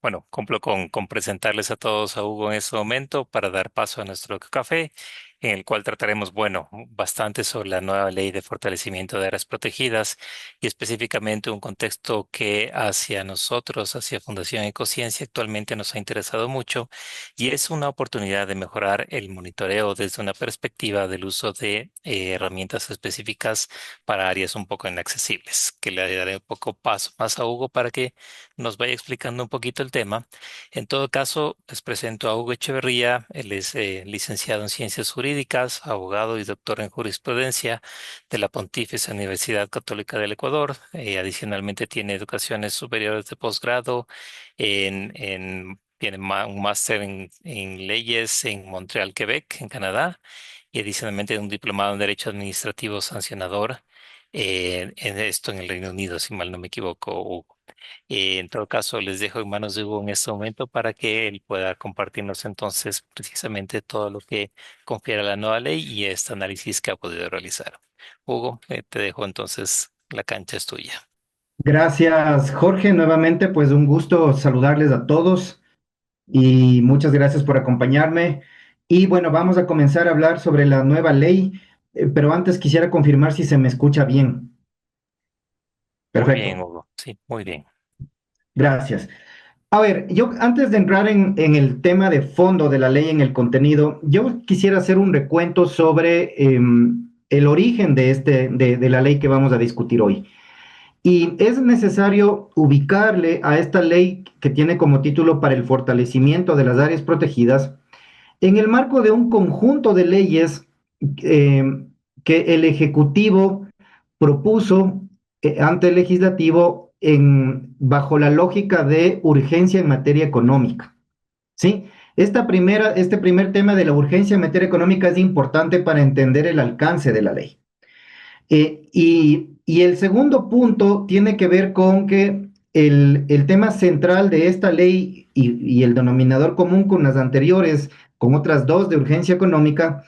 bueno, cumplo con presentarles a todos a Hugo en este momento para dar paso a nuestro café, en el cual trataremos, bueno, bastante sobre la nueva ley de fortalecimiento de áreas protegidas y específicamente un contexto que hacia nosotros, hacia Fundación Ecociencia, actualmente nos ha interesado mucho y es una oportunidad de mejorar el monitoreo desde una perspectiva del uso de herramientas específicas para áreas un poco inaccesibles, que le daré un poco paso más a Hugo para que nos vaya explicando un poquito el tema. En todo caso, les presento a Hugo Echeverría. Él es licenciado en Ciencias Jurídicas, abogado y doctor en jurisprudencia de la Pontificia Universidad Católica del Ecuador. Adicionalmente tiene educaciones superiores de posgrado tiene un máster en leyes en Montreal, Quebec, en Canadá, y adicionalmente un diplomado en Derecho Administrativo Sancionador en esto en el Reino Unido, si mal no me equivoco, Hugo. En todo caso, les dejo en manos de Hugo en este momento para que él pueda compartirnos entonces precisamente todo lo que confiere la nueva ley y este análisis que ha podido realizar. Hugo, te dejo entonces, la cancha es tuya. Gracias, Jorge. Nuevamente, pues un gusto saludarles a todos y muchas gracias por acompañarme. Y bueno, vamos a comenzar a hablar sobre la nueva ley, pero antes quisiera confirmar si se me escucha bien. Muy bien, Perfecto, Hugo. Sí, muy bien. gracias. A ver, yo antes de entrar en el tema de fondo de la ley, en el contenido, yo quisiera hacer un recuento sobre el origen de la ley que vamos a discutir hoy. Y es necesario ubicarle a esta ley que tiene como título para el fortalecimiento de las áreas protegidas en el marco de un conjunto de leyes eh, que el Ejecutivo propuso ante el Legislativo bajo la lógica de urgencia en materia económica. ¿Sí? Este primer tema de la urgencia en materia económica es importante para entender el alcance de la ley. Y el segundo punto tiene que ver con que el tema central de esta ley y el denominador común con las anteriores, con otras dos de urgencia económica,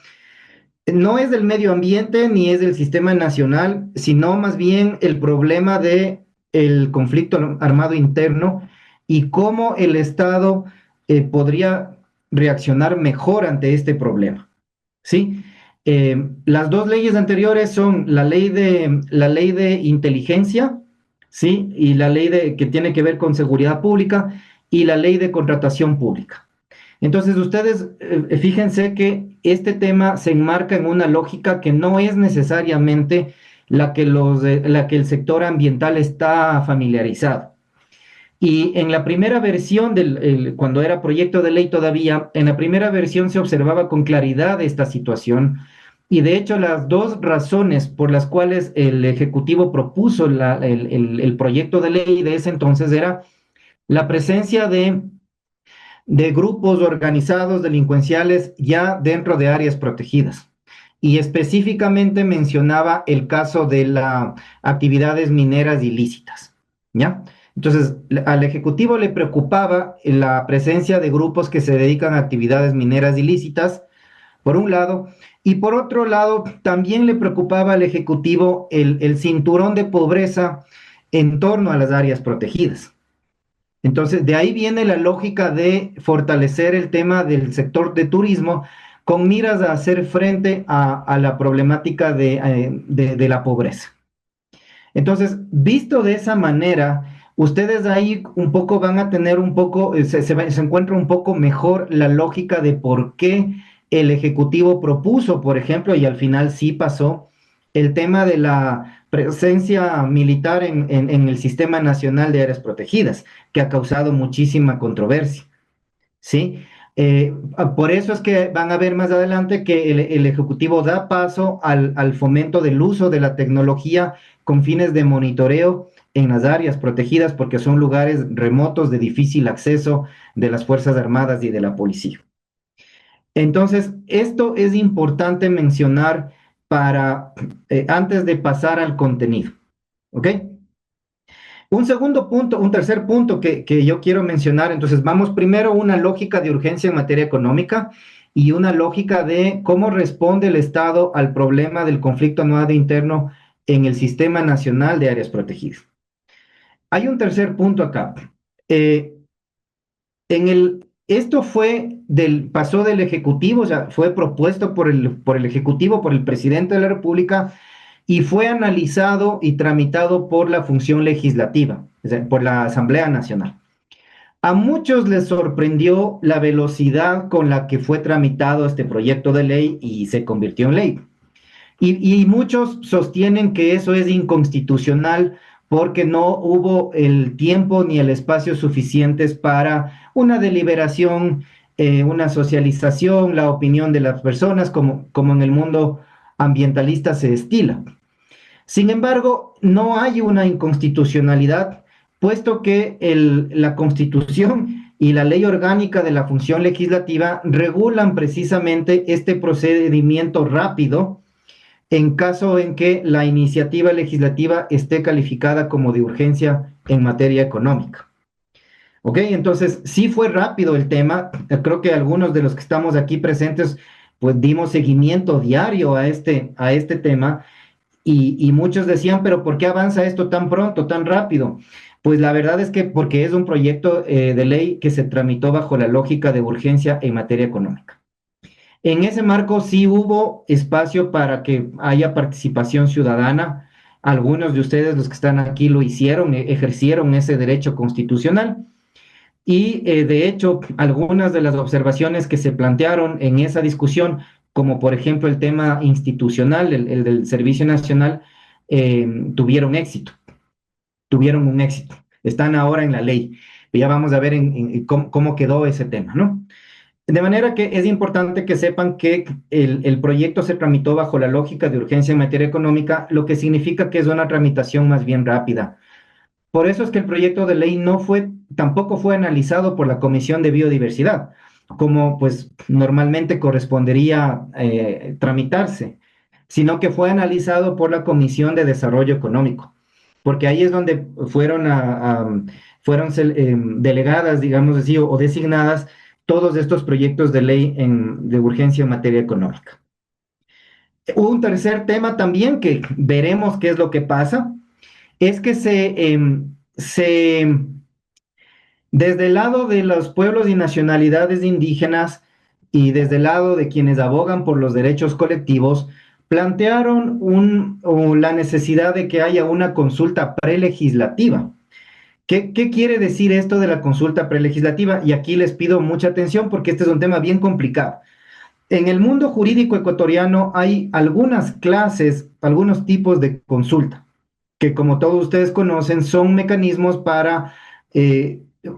no es del medio ambiente ni es del sistema nacional, sino más bien el problema de el conflicto armado interno y cómo el Estado podría reaccionar mejor ante este problema. ¿Sí? Las dos leyes anteriores son la ley de inteligencia, ¿sí? Y la ley que tiene que ver con seguridad pública y la ley de contratación pública. Entonces, ustedes fíjense que este tema se enmarca en una lógica que no es necesariamente la que el sector ambiental está familiarizado. Y en la primera versión cuando era proyecto de ley todavía, en la primera versión se observaba con claridad esta situación. Y de hecho, las dos razones por las cuales el Ejecutivo propuso el proyecto de ley de ese entonces era la presencia de grupos organizados delincuenciales ya dentro de áreas protegidas. Y específicamente mencionaba el caso de las actividades mineras ilícitas, ¿ya? Entonces, al Ejecutivo le preocupaba la presencia de grupos que se dedican a actividades mineras ilícitas, por un lado, y por otro lado, también le preocupaba al Ejecutivo el cinturón de pobreza en torno a las áreas protegidas. Entonces, de ahí viene la lógica de fortalecer el tema del sector de turismo con miras a hacer frente a la problemática de la pobreza. Entonces, visto de esa manera, ustedes ahí un poco van a tener un poco, se encuentra un poco mejor la lógica de por qué el Ejecutivo propuso, por ejemplo, y al final sí pasó, el tema de la presencia militar en el Sistema Nacional de Áreas Protegidas, que ha causado muchísima controversia. ¿Sí? Por eso es que van a ver más adelante que el Ejecutivo da paso al fomento del uso de la tecnología con fines de monitoreo en las áreas protegidas porque son lugares remotos de difícil acceso de las Fuerzas Armadas y de la policía. Entonces, esto es importante mencionar antes de pasar al contenido. ¿Ok? Un segundo punto, un tercer punto que yo quiero mencionar, entonces vamos primero una lógica de urgencia en materia económica y una lógica de cómo responde el Estado al problema del conflicto armado interno en el Sistema Nacional de Áreas Protegidas. Hay un tercer punto acá. Eh, Esto pasó del Ejecutivo, o sea, fue propuesto por el Ejecutivo, por el presidente de la República, y fue analizado y tramitado por la función legislativa, es decir, por la Asamblea Nacional. A muchos les sorprendió la velocidad con la que fue tramitado este proyecto de ley y se convirtió en ley. Y muchos sostienen que eso es inconstitucional porque no hubo el tiempo ni el espacio suficientes para una deliberación, una socialización, la opinión de las personas, como en el mundo ambientalista se estila. Sin embargo, no hay una inconstitucionalidad, puesto que la Constitución y la Ley Orgánica de la Función Legislativa regulan precisamente este procedimiento rápido en caso en que la iniciativa legislativa esté calificada como de urgencia en materia económica. ¿Ok? Entonces, sí fue rápido el tema. Creo que algunos de los que estamos aquí presentes, pues dimos seguimiento diario a este tema y muchos decían, pero ¿por qué avanza esto tan pronto, tan rápido? Pues la verdad es que porque es un proyecto de ley que se tramitó bajo la lógica de urgencia en materia económica. En ese marco sí hubo espacio para que haya participación ciudadana. Algunos de ustedes, los que están aquí, lo hicieron, ejercieron ese derecho constitucional. Y de hecho, algunas de las observaciones que se plantearon en esa discusión, como por ejemplo el tema institucional, el del Servicio Nacional, tuvieron éxito, tuvieron un éxito. Están ahora en la ley. Ya vamos a ver en cómo quedó ese tema, ¿no? De manera que es importante que sepan que el proyecto se tramitó bajo la lógica de urgencia en materia económica, lo que significa que es una tramitación más bien rápida. Por eso es que el proyecto de ley tampoco fue analizado por la Comisión de Biodiversidad, como pues normalmente correspondería tramitarse, sino que fue analizado por la Comisión de Desarrollo Económico, porque ahí es donde fueron delegadas, digamos así, o designadas todos estos proyectos de ley de urgencia en materia económica. Un tercer tema también que veremos qué es lo que pasa, es que desde el lado de los pueblos y nacionalidades indígenas y desde el lado de quienes abogan por los derechos colectivos, plantearon la necesidad de que haya una consulta prelegislativa. ¿Qué quiere decir esto de la consulta prelegislativa? Y aquí les pido mucha atención porque este es un tema bien complicado. En el mundo jurídico ecuatoriano hay algunas clases, algunos tipos de consulta, que como todos ustedes conocen, son mecanismos para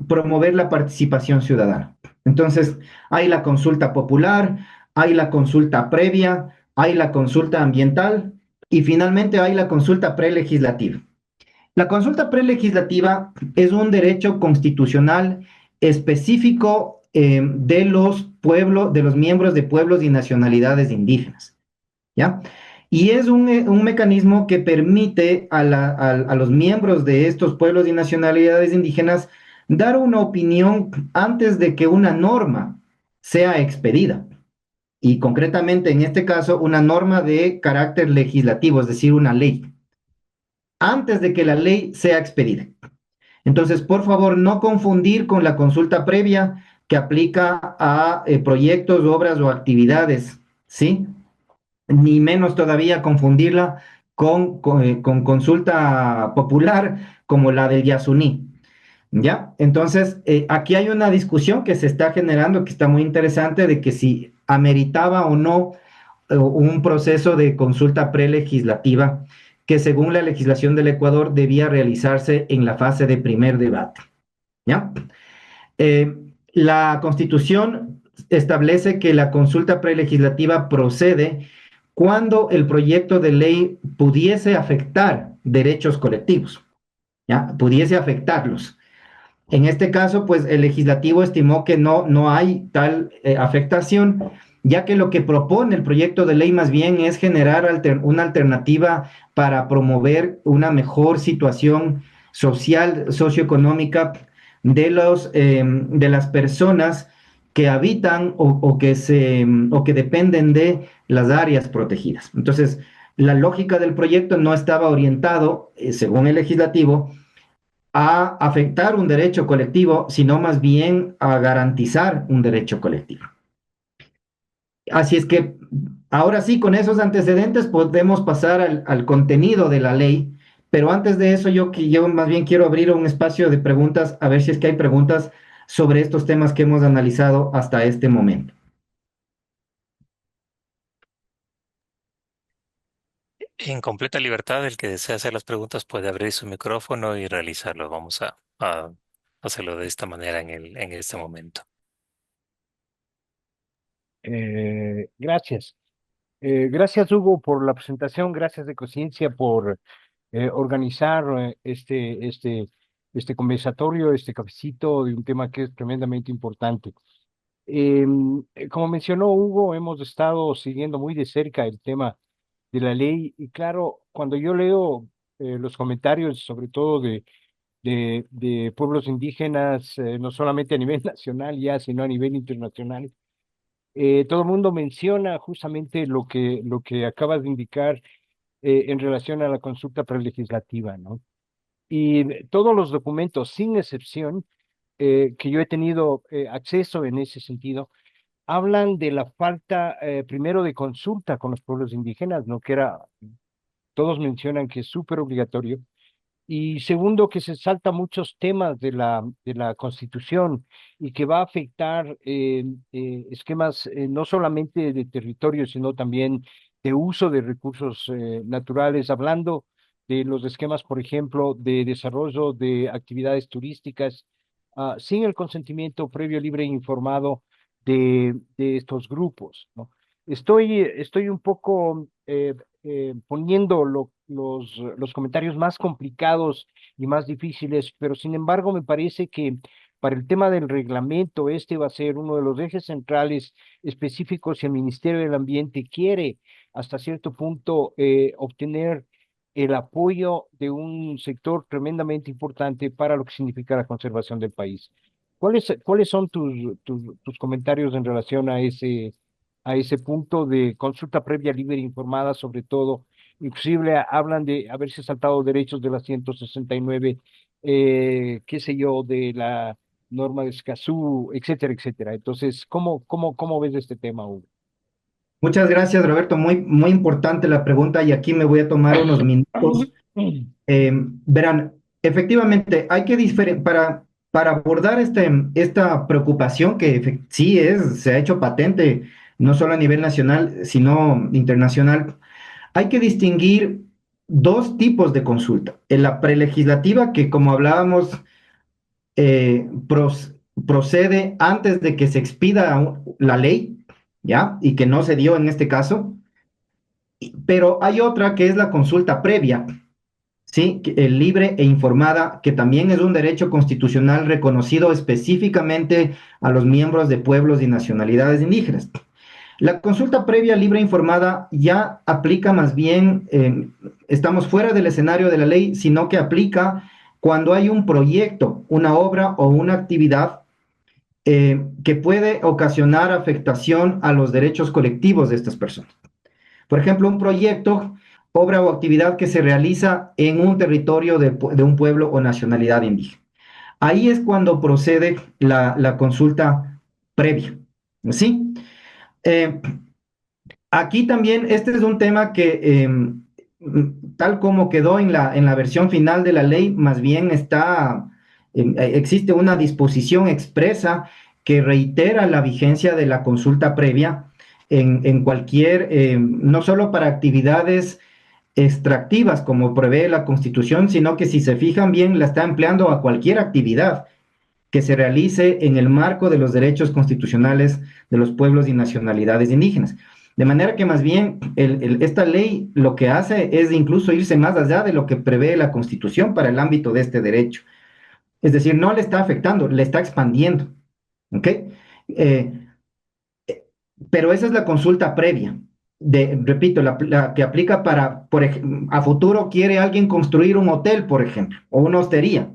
promover la participación ciudadana. Entonces, hay la consulta popular, hay la consulta previa, hay la consulta ambiental y finalmente hay la consulta prelegislativa. La consulta prelegislativa es un derecho constitucional específico de los pueblos, de los miembros de pueblos y nacionalidades indígenas, ¿ya? Y es un mecanismo que permite a los miembros de estos pueblos y nacionalidades indígenas dar una opinión antes de que una norma sea expedida. Y concretamente, en este caso, una norma de carácter legislativo, es decir, una ley, antes de que la ley sea expedida. Entonces, por favor, no confundir con la consulta previa que aplica a proyectos, obras o actividades, ¿sí? Ni menos todavía confundirla con consulta popular como la del Yasuní, ¿ya? Entonces, aquí hay una discusión que se está generando, que está muy interesante, de que si ameritaba o no un proceso de consulta prelegislativa que según la legislación del Ecuador debía realizarse en la fase de primer debate, ¿ya? Eh, la Constitución establece que la consulta prelegislativa procede cuando el proyecto de ley pudiese afectar derechos colectivos, ¿ya? Pudiese afectarlos. En este caso, pues el legislativo estimó que no hay tal afectación, ya que lo que propone el proyecto de ley más bien es generar una alternativa para promover una mejor situación social, socioeconómica de las personas que habitan o que dependen de las áreas protegidas. Entonces, la lógica del proyecto no estaba orientado, según el legislativo, a afectar un derecho colectivo, sino más bien a garantizar un derecho colectivo. Así es que ahora sí, con esos antecedentes podemos pasar al contenido de la ley, pero antes de eso yo más bien quiero abrir un espacio de preguntas, a ver si es que hay preguntas sobre estos temas que hemos analizado hasta este momento. En completa libertad, el que desea hacer las preguntas puede abrir su micrófono y realizarlo. Vamos a hacerlo de esta manera en este momento. Gracias. Gracias, Hugo, por la presentación. Gracias de Conciencia por organizar este conversatorio, este cafecito de un tema que es tremendamente importante. Como mencionó Hugo, hemos estado siguiendo muy de cerca el tema de la ley y claro, cuando yo leo los comentarios, sobre todo de pueblos indígenas, no solamente a nivel nacional ya, sino a nivel internacional, todo el mundo menciona justamente lo que acabas de indicar en relación a la consulta prelegislativa, ¿no? Y todos los documentos, sin excepción, que yo he tenido acceso en ese sentido, hablan de la falta, primero, de consulta con los pueblos indígenas, ¿no? Que era, todos mencionan que es súper obligatorio, y segundo, que se salta muchos temas de la Constitución y que va a afectar esquemas no solamente de territorio, sino también de uso de recursos naturales, hablando de los esquemas, por ejemplo, de desarrollo de actividades turísticas, sin el consentimiento previo, libre e informado de estos grupos, ¿no? Estoy un poco poniendo los comentarios más complicados y más difíciles, pero sin embargo me parece que para el tema del reglamento este va a ser uno de los ejes centrales específicos y el Ministerio del Ambiente quiere hasta cierto punto obtener el apoyo de un sector tremendamente importante para lo que significa la conservación del país. ¿Cuáles son tus comentarios en relación a ese punto de consulta previa libre e informada, sobre todo? Inclusive hablan de haberse saltado derechos de la 169, qué sé yo, de la norma de Escazú, etcétera, etcétera. Entonces, ¿cómo ves este tema, Hugo? Muchas gracias, Roberto. Muy importante la pregunta y aquí me voy a tomar unos minutos. Verán, efectivamente, hay que para abordar esta preocupación que sí se ha hecho patente, no solo a nivel nacional, sino internacional, hay que distinguir dos tipos de consulta. En la prelegislativa, que como hablábamos, eh, pros- procede antes de que se expida la ley, ¿ya? Y que no se dio en este caso. Pero hay otra que es la consulta previa, ¿sí? Libre e informada, que también es un derecho constitucional reconocido específicamente a los miembros de pueblos y nacionalidades indígenas. La consulta previa, libre e informada ya aplica más bien, estamos fuera del escenario de la ley, sino que aplica cuando hay un proyecto, una obra o una actividad que puede ocasionar afectación a los derechos colectivos de estas personas. Por ejemplo, un proyecto, obra o actividad que se realiza en un territorio de un pueblo o nacionalidad indígena. Ahí es cuando procede la consulta previa. ¿Sí? Eh, Aquí también, este es un tema que, tal como quedó en la versión final de la ley, más bien existe una disposición expresa que reitera la vigencia de la consulta previa en cualquier, no solo para actividades extractivas como prevé la Constitución, sino que si se fijan bien, la está empleando a cualquier actividad que se realice en el marco de los derechos constitucionales de los pueblos y nacionalidades indígenas. De manera que más bien esta ley lo que hace es incluso irse más allá de lo que prevé la Constitución para el ámbito de este derecho. Es decir, no le está afectando, le está expandiendo. ¿Ok? Eh, pero esa es la consulta previa. Repito, la que aplica para, a futuro quiere alguien construir un hotel, por ejemplo, o una hostería.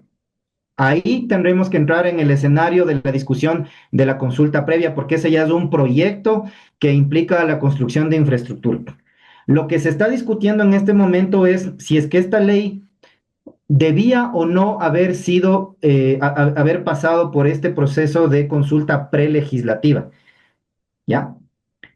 Ahí tendremos que entrar en el escenario de la discusión de la consulta previa, porque ese ya es un proyecto que implica la construcción de infraestructura. Lo que se está discutiendo en este momento es si es que esta ley debía o no haber sido, haber pasado por este proceso de consulta prelegislativa, ¿ya?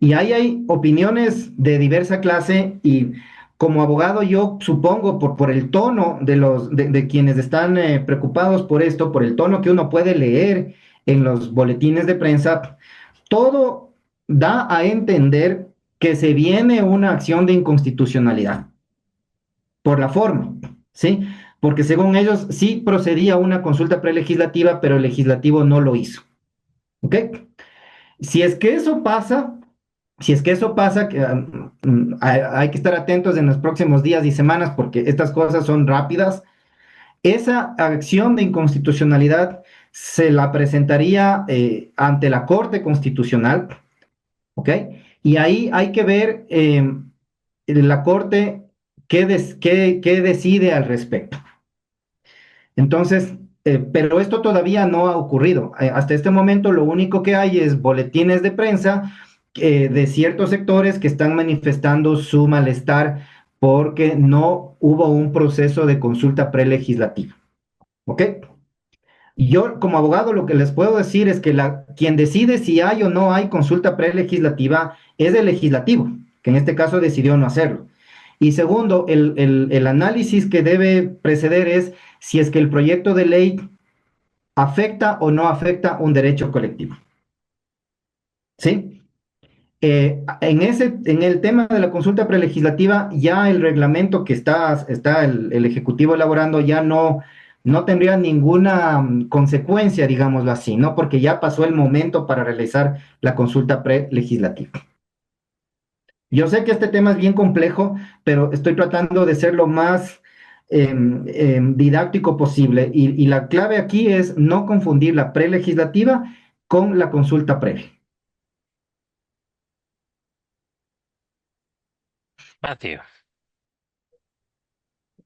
Y ahí hay opiniones de diversa clase y como abogado yo supongo por el tono de quienes están preocupados por esto, por el tono que uno puede leer en los boletines de prensa, todo da a entender que se viene una acción de inconstitucionalidad por la forma, ¿sí? Porque según ellos sí procedía una consulta prelegislativa, pero el legislativo no lo hizo, ¿ok? Si es que eso pasa, si es que eso pasa, hay que estar atentos en los próximos días y semanas porque estas cosas son rápidas. Esa acción de inconstitucionalidad se la presentaría ante la Corte Constitucional, ¿ok? Y ahí hay que ver la Corte qué decide al respecto. Entonces, pero esto todavía no ha ocurrido. Hasta este momento lo único que hay es boletines de prensa de ciertos sectores que están manifestando su malestar porque no hubo un proceso de consulta prelegislativa. ¿Ok? Y yo como abogado lo que les puedo decir es que quien decide si hay o no hay consulta prelegislativa es el legislativo, que en este caso decidió no hacerlo. Y segundo, el análisis que debe preceder es si es que el proyecto de ley afecta o no afecta un derecho colectivo. ¿Sí? En el tema de la consulta prelegislativa, ya el reglamento que está el Ejecutivo elaborando ya no tendría ninguna consecuencia, digámoslo así, ¿no? Porque ya pasó el momento para realizar la consulta prelegislativa. Yo sé que este tema es bien complejo, pero estoy tratando de ser lo más didáctico posible y la clave aquí es no confundir la prelegislativa con la consulta previa. Matthew.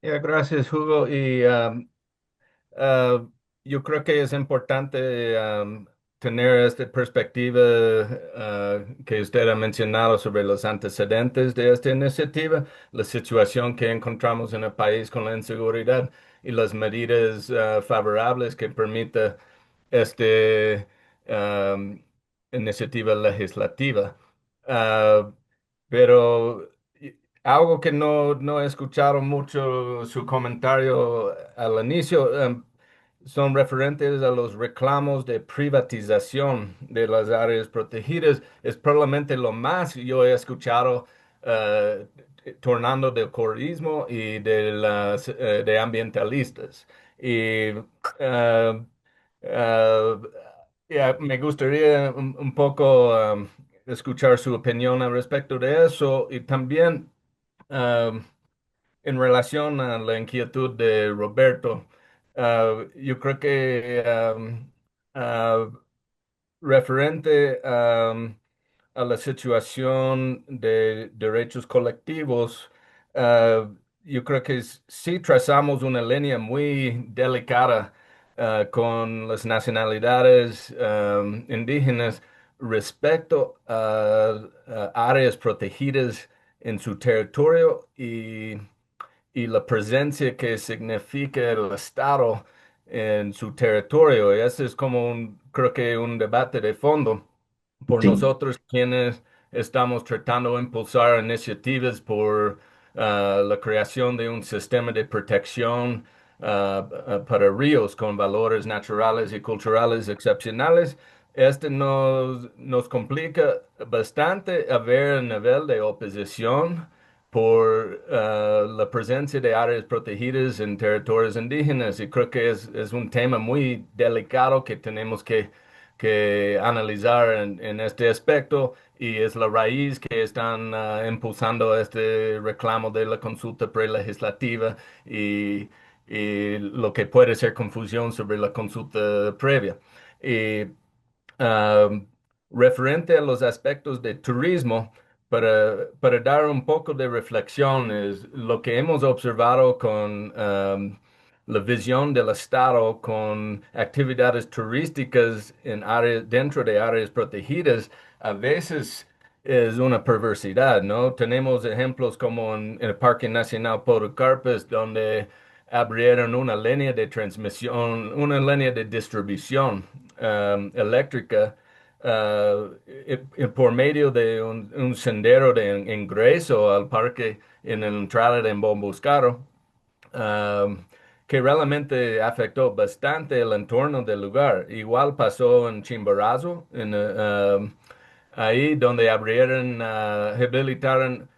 Ya, gracias, Hugo. Ah, yo creo que es importante tener esta perspectiva que usted ha mencionado sobre los antecedentes de esta iniciativa, la situación que encontramos en el país con la inseguridad y las medidas favorables que permite esta am, iniciativa legislativa. Ah, pero algo que no he escuchado mucho su comentario al inicio, son referentes a los reclamos de privatización de las áreas protegidas. Es probablemente lo más yo he escuchado tornando del correísmo y de ambientalistas. Y eh, eh, me gustaría un poco escuchar su opinión al respecto de eso y también um, en relación a la inquietud de Roberto, yo creo que referente a la situación de derechos colectivos, uh, yo creo que sí trazamos una línea muy delicada con las nacionalidades indígenas respecto a áreas protegidas en su territorio y la presencia que significa el Estado en su territorio. Y ese es como creo que un debate de fondo por Sí, nosotros quienes estamos tratando de impulsar iniciativas por la creación de un sistema de protección para ríos con valores naturales y culturales excepcionales. Este nos complica bastante a ver el nivel de oposición por la presencia de áreas protegidas en territorios indígenas y creo que es un tema muy delicado que tenemos que analizar en este aspecto y es la raíz que están impulsando este reclamo de la consulta prelegislativa y lo que puede ser confusión sobre la consulta previa. Y, um, referente a los aspectos de turismo, para dar un poco de reflexión, es lo que hemos observado con la visión del Estado con actividades turísticas en áreas, dentro de áreas protegidas, a veces es una perversidad, ¿no? Tenemos ejemplos como en el Parque Nacional Podocarpus, donde abrieron una línea de transmisión, una línea de distribución eléctrica por medio de un sendero de ingreso al parque en la entrada de Bomboscaro, que realmente afectó bastante el entorno del lugar. Igual pasó en Chimborazo, ahí donde abrieron, habilitaron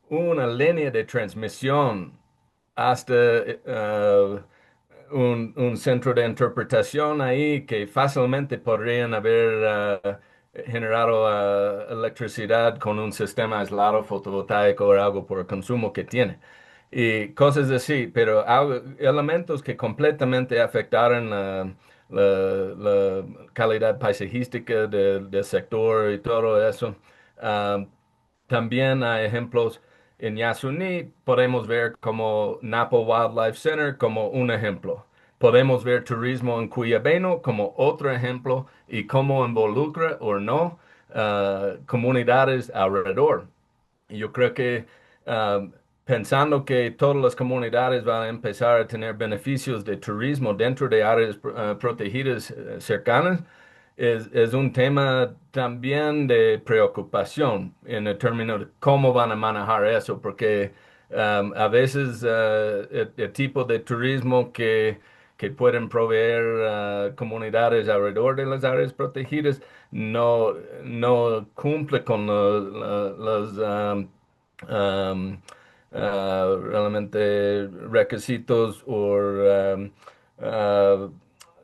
una línea de transmisión hasta un centro de interpretación ahí que fácilmente podrían haber generado electricidad con un sistema aislado fotovoltaico o algo por el consumo que tiene. Y cosas así, pero elementos que completamente afectaron la calidad paisajística del sector y todo eso. Ah, También hay ejemplos en Yasuní, podemos ver como Napo Wildlife Center como un ejemplo. Podemos ver turismo en Cuyabeno como otro ejemplo y cómo involucra o no comunidades alrededor. Y yo creo que pensando que todas las comunidades van a empezar a tener beneficios de turismo dentro de áreas protegidas cercanas, es un tema también de preocupación en el término de cómo van a manejar eso, porque a veces el tipo de turismo que pueden proveer comunidades alrededor de las áreas protegidas no cumple con los um, realmente requisitos o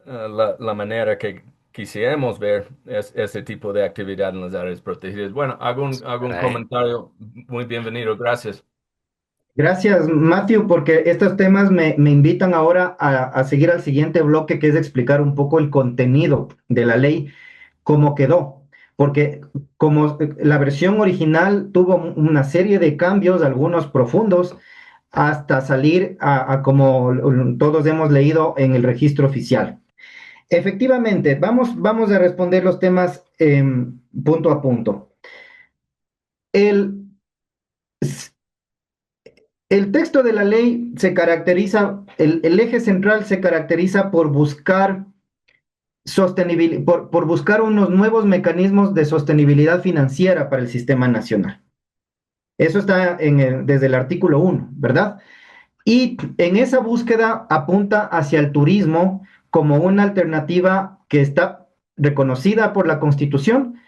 la manera que quisiéramos ver ese tipo de actividad en las áreas protegidas. Bueno, hago un Caray. comentario muy bienvenido. Gracias. Gracias, Matthew, porque estos temas me invitan ahora a seguir al siguiente bloque, que es explicar un poco el contenido de la ley, cómo quedó. Porque como la versión original tuvo una serie de cambios, algunos profundos, hasta salir a como todos hemos leído en el registro oficial. Efectivamente, vamos a responder los temas punto a punto. El, el texto de la ley se caracteriza, el eje central se caracteriza por buscar sostenibilidad, por buscar unos nuevos mecanismos de sostenibilidad financiera para el sistema nacional. Eso está desde el artículo 1, ¿verdad? Y en esa búsqueda apunta hacia el turismo como una alternativa que está reconocida por la Constitución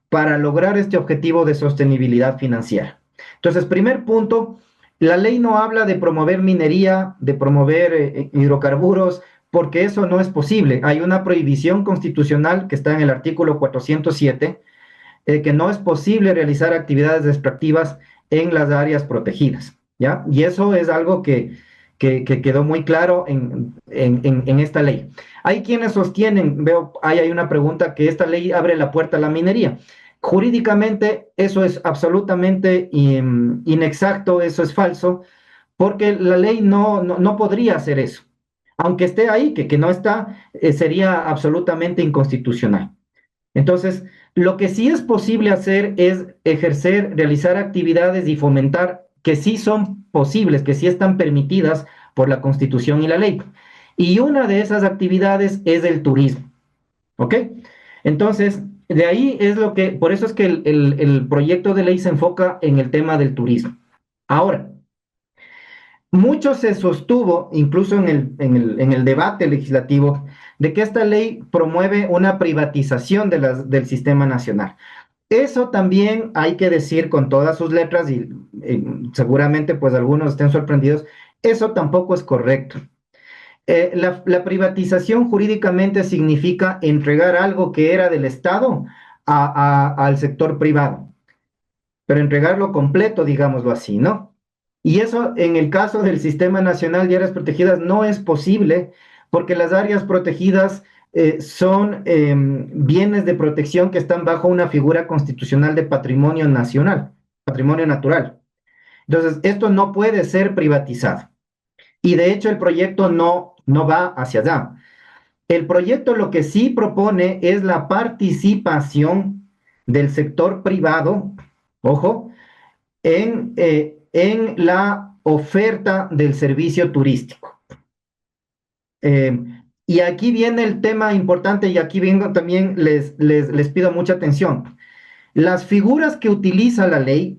para lograr este objetivo de sostenibilidad financiera. Entonces, primer punto, la ley no habla de promover minería, de promover hidrocarburos, porque eso no es posible. Hay una prohibición constitucional que está en el artículo 407, que no es posible realizar actividades extractivas en las áreas protegidas, ¿ya? Y eso es algo que quedó muy claro en esta ley. Hay quienes sostienen, veo, hay una pregunta, que esta ley abre la puerta a la minería. Jurídicamente eso es absolutamente inexacto, eso es falso, porque la ley no podría hacer eso. Aunque esté ahí, que no está, sería absolutamente inconstitucional. Entonces, lo que sí es posible hacer es ejercer, realizar actividades y fomentar que sí son posibles, que sí están permitidas por la Constitución y la ley. Y una de esas actividades es el turismo. ¿Ok? Entonces, de ahí es por eso es que el proyecto de ley se enfoca en el tema del turismo. Ahora, mucho se sostuvo, incluso en el debate legislativo, de que esta ley promueve una privatización del sistema nacional. Eso también hay que decir con todas sus letras y seguramente pues algunos estén sorprendidos, eso tampoco es correcto. La privatización jurídicamente significa entregar algo que era del Estado al sector privado, pero entregarlo completo, digámoslo así, ¿no? Y eso en el caso del Sistema Nacional de Áreas Protegidas no es posible porque las áreas protegidas son bienes de protección que están bajo una figura constitucional de patrimonio nacional, patrimonio natural. Entonces, esto no puede ser privatizado. Y de hecho el proyecto no va hacia allá. El proyecto lo que sí propone es la participación del sector privado, ojo, en la oferta del servicio turístico. Eh, y aquí viene el tema importante y aquí vengo también, les pido mucha atención. Las figuras que utiliza la ley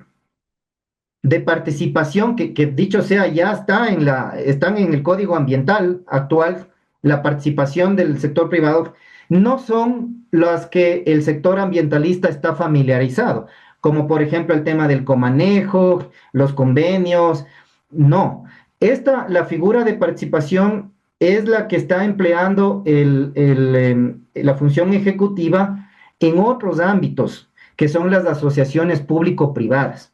de participación, que dicho sea, ya están en el Código Ambiental actual, la participación del sector privado, no son las que el sector ambientalista está familiarizado, como por ejemplo el tema del comanejo, los convenios, no. La figura de participación es la que está empleando la función ejecutiva en otros ámbitos, que son las asociaciones público-privadas.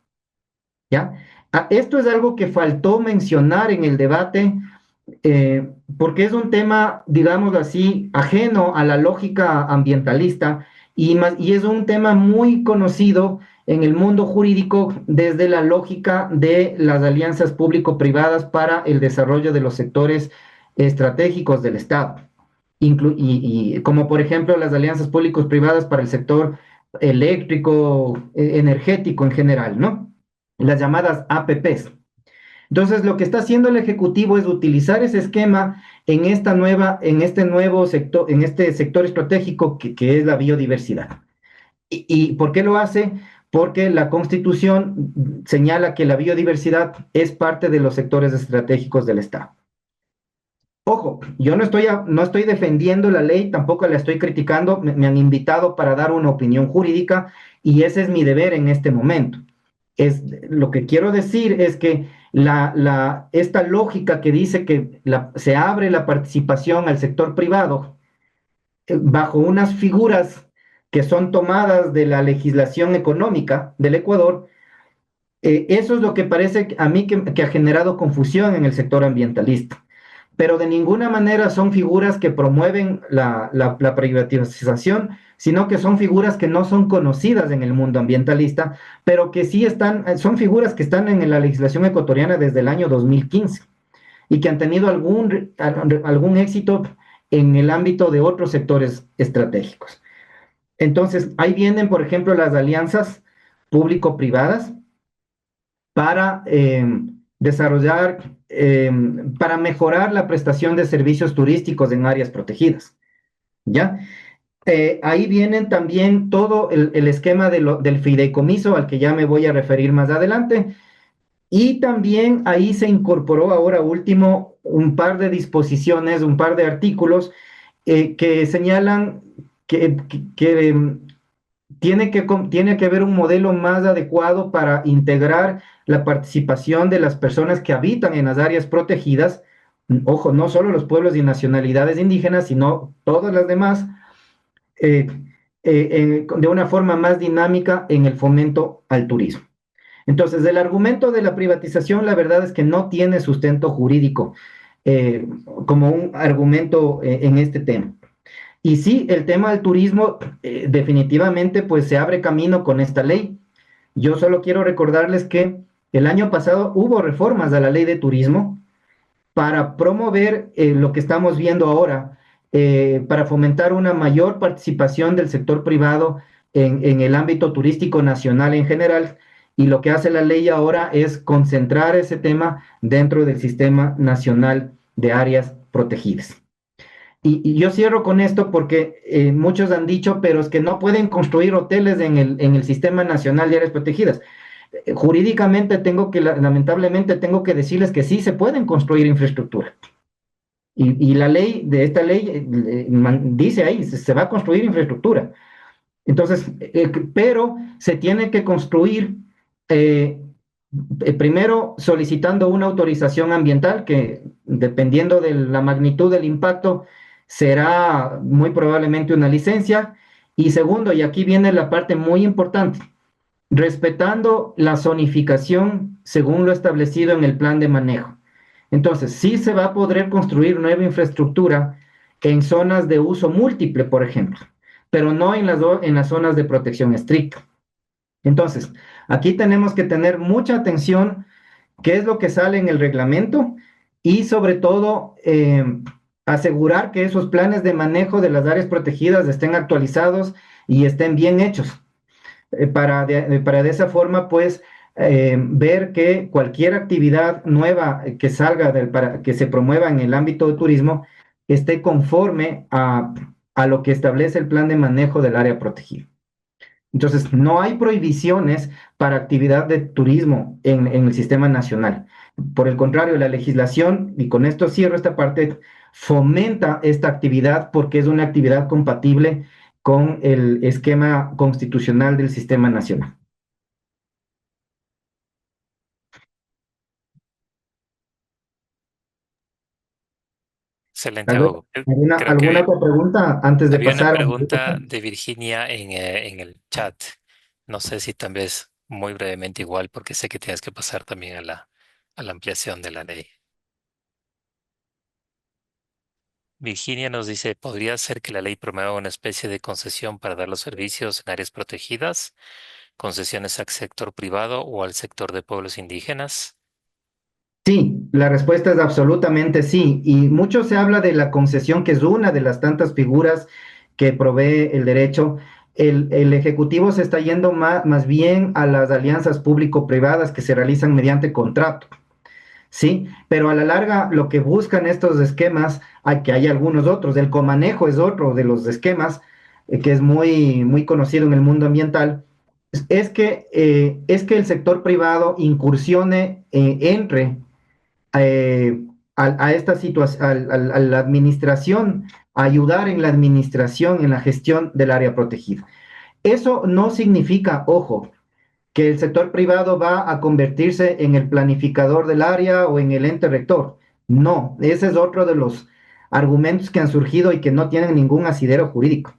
¿Ya? Esto es algo que faltó mencionar en el debate, porque es un tema, digamos así, ajeno a la lógica ambientalista y es un tema muy conocido en el mundo jurídico desde la lógica de las alianzas público-privadas para el desarrollo de los sectores estratégicos del Estado. Como por ejemplo las alianzas públicos-privadas para el sector eléctrico, energético en general, ¿no? Las llamadas APPs. Entonces, lo que está haciendo el Ejecutivo es utilizar ese esquema en este nuevo sector, en este sector estratégico que es la biodiversidad. ¿Y por qué lo hace? Porque la Constitución señala que la biodiversidad es parte de los sectores estratégicos del Estado. Ojo, yo no estoy defendiendo la ley, tampoco la estoy criticando, me han invitado para dar una opinión jurídica y ese es mi deber en este momento. Lo que quiero decir es que esta lógica que dice que se abre la participación al sector privado bajo unas figuras que son tomadas de la legislación económica del Ecuador, eso es lo que parece a mí que ha generado confusión en el sector ambientalista. Pero de ninguna manera son figuras que promueven la privatización, sino que son figuras que no son conocidas en el mundo ambientalista, pero que sí son figuras que están en la legislación ecuatoriana desde el año 2015 y que han tenido algún éxito en el ámbito de otros sectores estratégicos. Entonces, ahí vienen, por ejemplo, las alianzas público-privadas para desarrollar, para mejorar la prestación de servicios turísticos en áreas protegidas. ¿Ya? Ahí vienen también todo el esquema del fideicomiso al que ya me voy a referir más adelante. Y también ahí se incorporó ahora último un par de disposiciones, un par de artículos que señalan que tiene que haber un modelo más adecuado para integrar la participación de las personas que habitan en las áreas protegidas, ojo, no solo los pueblos y nacionalidades indígenas, sino todas las demás, de una forma más dinámica en el fomento al turismo. Entonces, el argumento de la privatización, la verdad es que no tiene sustento jurídico como un argumento en este tema. Y sí, el tema del turismo definitivamente pues se abre camino con esta ley. Yo solo quiero recordarles que el año pasado hubo reformas a la ley de turismo para promover lo que estamos viendo ahora, para fomentar una mayor participación del sector privado en el ámbito turístico nacional en general. Y lo que hace la ley ahora es concentrar ese tema dentro del Sistema Nacional de Áreas Protegidas. Y yo cierro con esto porque muchos han dicho, pero es que no pueden construir hoteles en el Sistema Nacional de Áreas Protegidas. Jurídicamente lamentablemente tengo que decirles que sí se pueden construir infraestructura. Y esta ley dice ahí, se va a construir infraestructura. Entonces, pero se tiene que construir primero solicitando una autorización ambiental que dependiendo de la magnitud del impacto será muy probablemente una licencia. Y segundo, y aquí viene la parte muy importante, respetando la zonificación según lo establecido en el plan de manejo. Entonces, sí se va a poder construir nueva infraestructura en zonas de uso múltiple, por ejemplo, pero no en las zonas de protección estricta. Entonces, aquí tenemos que tener mucha atención qué es lo que sale en el reglamento y sobre todo asegurar que esos planes de manejo de las áreas protegidas estén actualizados y estén bien hechos para de esa forma pues ver que cualquier actividad nueva que salga para que se promueva en el ámbito de turismo esté conforme a lo que establece el plan de manejo del área protegida. Entonces, no hay prohibiciones para actividad de turismo en el sistema nacional. Por el contrario, la legislación, y con esto cierro esta parte, fomenta esta actividad porque es una actividad compatible con el esquema constitucional del sistema nacional. Excelente, ¿Tal vez Hugo. Creo alguna que otra pregunta antes de había una pasar pregunta de Virginia en el chat. No sé si tal vez muy brevemente igual, porque sé que tienes que pasar también a la ampliación de la ley. Virginia nos dice, ¿podría ser que la ley promueva una especie de concesión para dar los servicios en áreas protegidas, concesiones al sector privado o al sector de pueblos indígenas? Sí, la respuesta es absolutamente sí. Y mucho se habla de la concesión, que es una de las tantas figuras que provee el derecho. El Ejecutivo se está yendo más bien a las alianzas público-privadas que se realizan mediante contrato, ¿sí? Pero a la larga lo que buscan estos esquemas, hay que hay algunos otros, el comanejo es otro de los esquemas que es muy conocido en el mundo ambiental, es que el sector privado incursione, entre a esta situación, a la administración, a ayudar en la administración, en la gestión del área protegida. Eso no significa, ojo, que el sector privado va a convertirse en el planificador del área o en el ente rector. No, ese es otro de los argumentos que han surgido y que no tienen ningún asidero jurídico.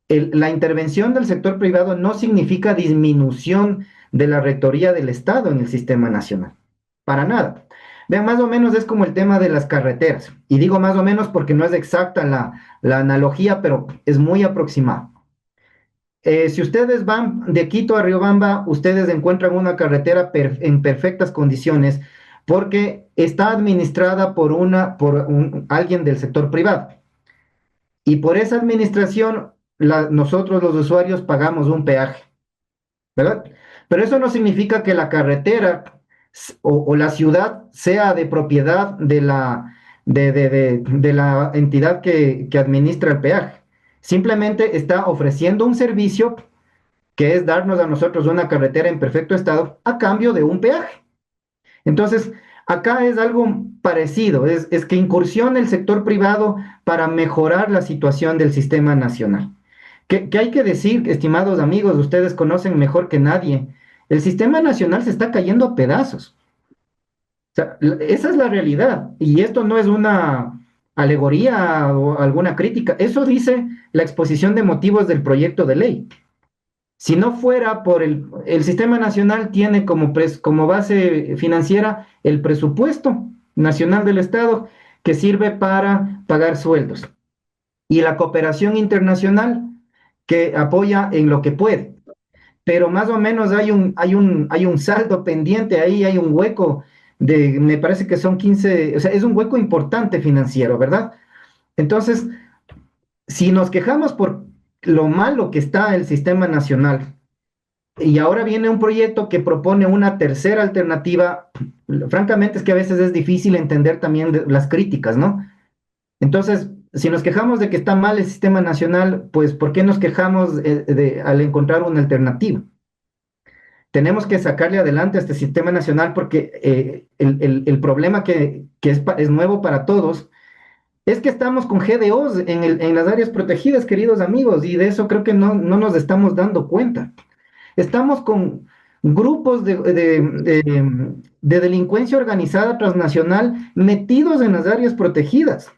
La intervención del sector privado no significa disminución de la rectoría del Estado en el sistema nacional. Para nada. Vean, más o menos es como el tema de las carreteras. Y digo más o menos porque no es exacta la analogía, pero es muy aproximada. Si ustedes van de Quito a Riobamba, ustedes encuentran una carretera en perfectas condiciones porque está administrada por alguien del sector privado. Y por esa administración, nosotros los usuarios pagamos un peaje, ¿verdad? Pero eso no significa que la carretera o la ciudad sea de propiedad de la entidad que administra el peaje. Simplemente está ofreciendo un servicio que es darnos a nosotros una carretera en perfecto estado a cambio de un peaje. Entonces, acá es algo parecido, es que incursiona el sector privado para mejorar la situación del sistema nacional. ¿Qué hay que decir, estimados amigos? Ustedes conocen mejor que nadie. El sistema nacional se está cayendo a pedazos. O sea, esa es la realidad. Y esto no es una alegoría o alguna crítica. Eso dice la exposición de motivos del proyecto de ley. Si no fuera por el sistema nacional tiene como base financiera el presupuesto nacional del Estado que sirve para pagar sueldos y la cooperación internacional que apoya en lo que puede. Pero más o menos hay un saldo pendiente ahí, hay un hueco me parece que son 15, o sea, es un hueco importante financiero, ¿verdad? Entonces, si nos quejamos por lo malo que está el sistema nacional, y ahora viene un proyecto que propone una tercera alternativa. Francamente es que a veces es difícil entender también las críticas, ¿no? Entonces, si nos quejamos de que está mal el sistema nacional, pues ¿por qué nos quejamos al encontrar una alternativa? Tenemos que sacarle adelante a este sistema nacional porque el problema que es nuevo para todos es que estamos con GDOs en las áreas protegidas, queridos amigos, y de eso creo que no nos estamos dando cuenta. Estamos con grupos de delincuencia organizada transnacional metidos en las áreas protegidas.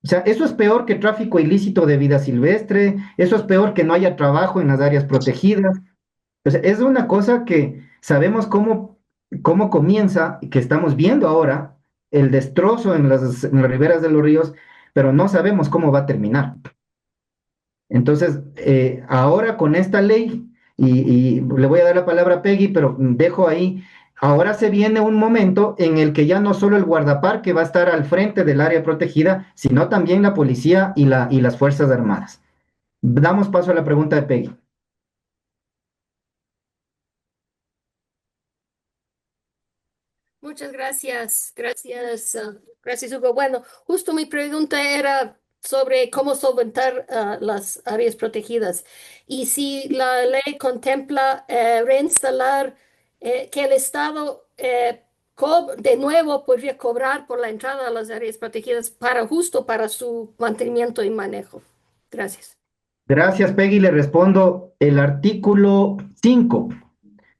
O sea, eso es peor que tráfico ilícito de vida silvestre, eso es peor que no haya trabajo en las áreas protegidas. O sea, es una cosa que sabemos cómo comienza, que estamos viendo ahora, el destrozo en las riberas de los ríos, pero no sabemos cómo va a terminar. Entonces, ahora con esta ley, y le voy a dar la palabra a Peggy, pero dejo ahí, ahora se viene un momento en el que ya no solo el guardaparque va a estar al frente del área protegida, sino también la policía y las Fuerzas Armadas. Damos paso a la pregunta de Peggy. muchas gracias. Gracias, gracias, Hugo. Bueno, justo mi pregunta era sobre cómo solventar las áreas protegidas y si la ley contempla reinstalar que el Estado de nuevo podría cobrar por la entrada a las áreas protegidas para justo para su mantenimiento y manejo. Gracias. Gracias, Peggy. Le respondo. El artículo 5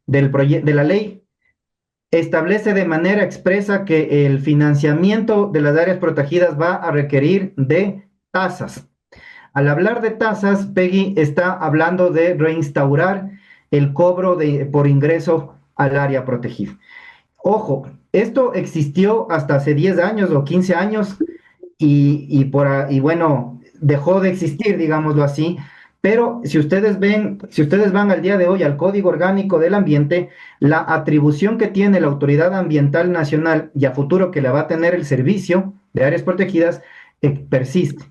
de la ley establece de manera expresa que el financiamiento de las áreas protegidas va a requerir de tasas. Al hablar de tasas, Peggy está hablando de reinstaurar el cobro por ingreso al área protegida. Ojo, esto existió hasta hace 10 años o 15 años y bueno, dejó de existir, digámoslo así. Pero si ustedes van al día de hoy al Código Orgánico del Ambiente, la atribución que tiene la Autoridad Ambiental Nacional y a futuro que la va a tener el Servicio de Áreas Protegidas, persiste.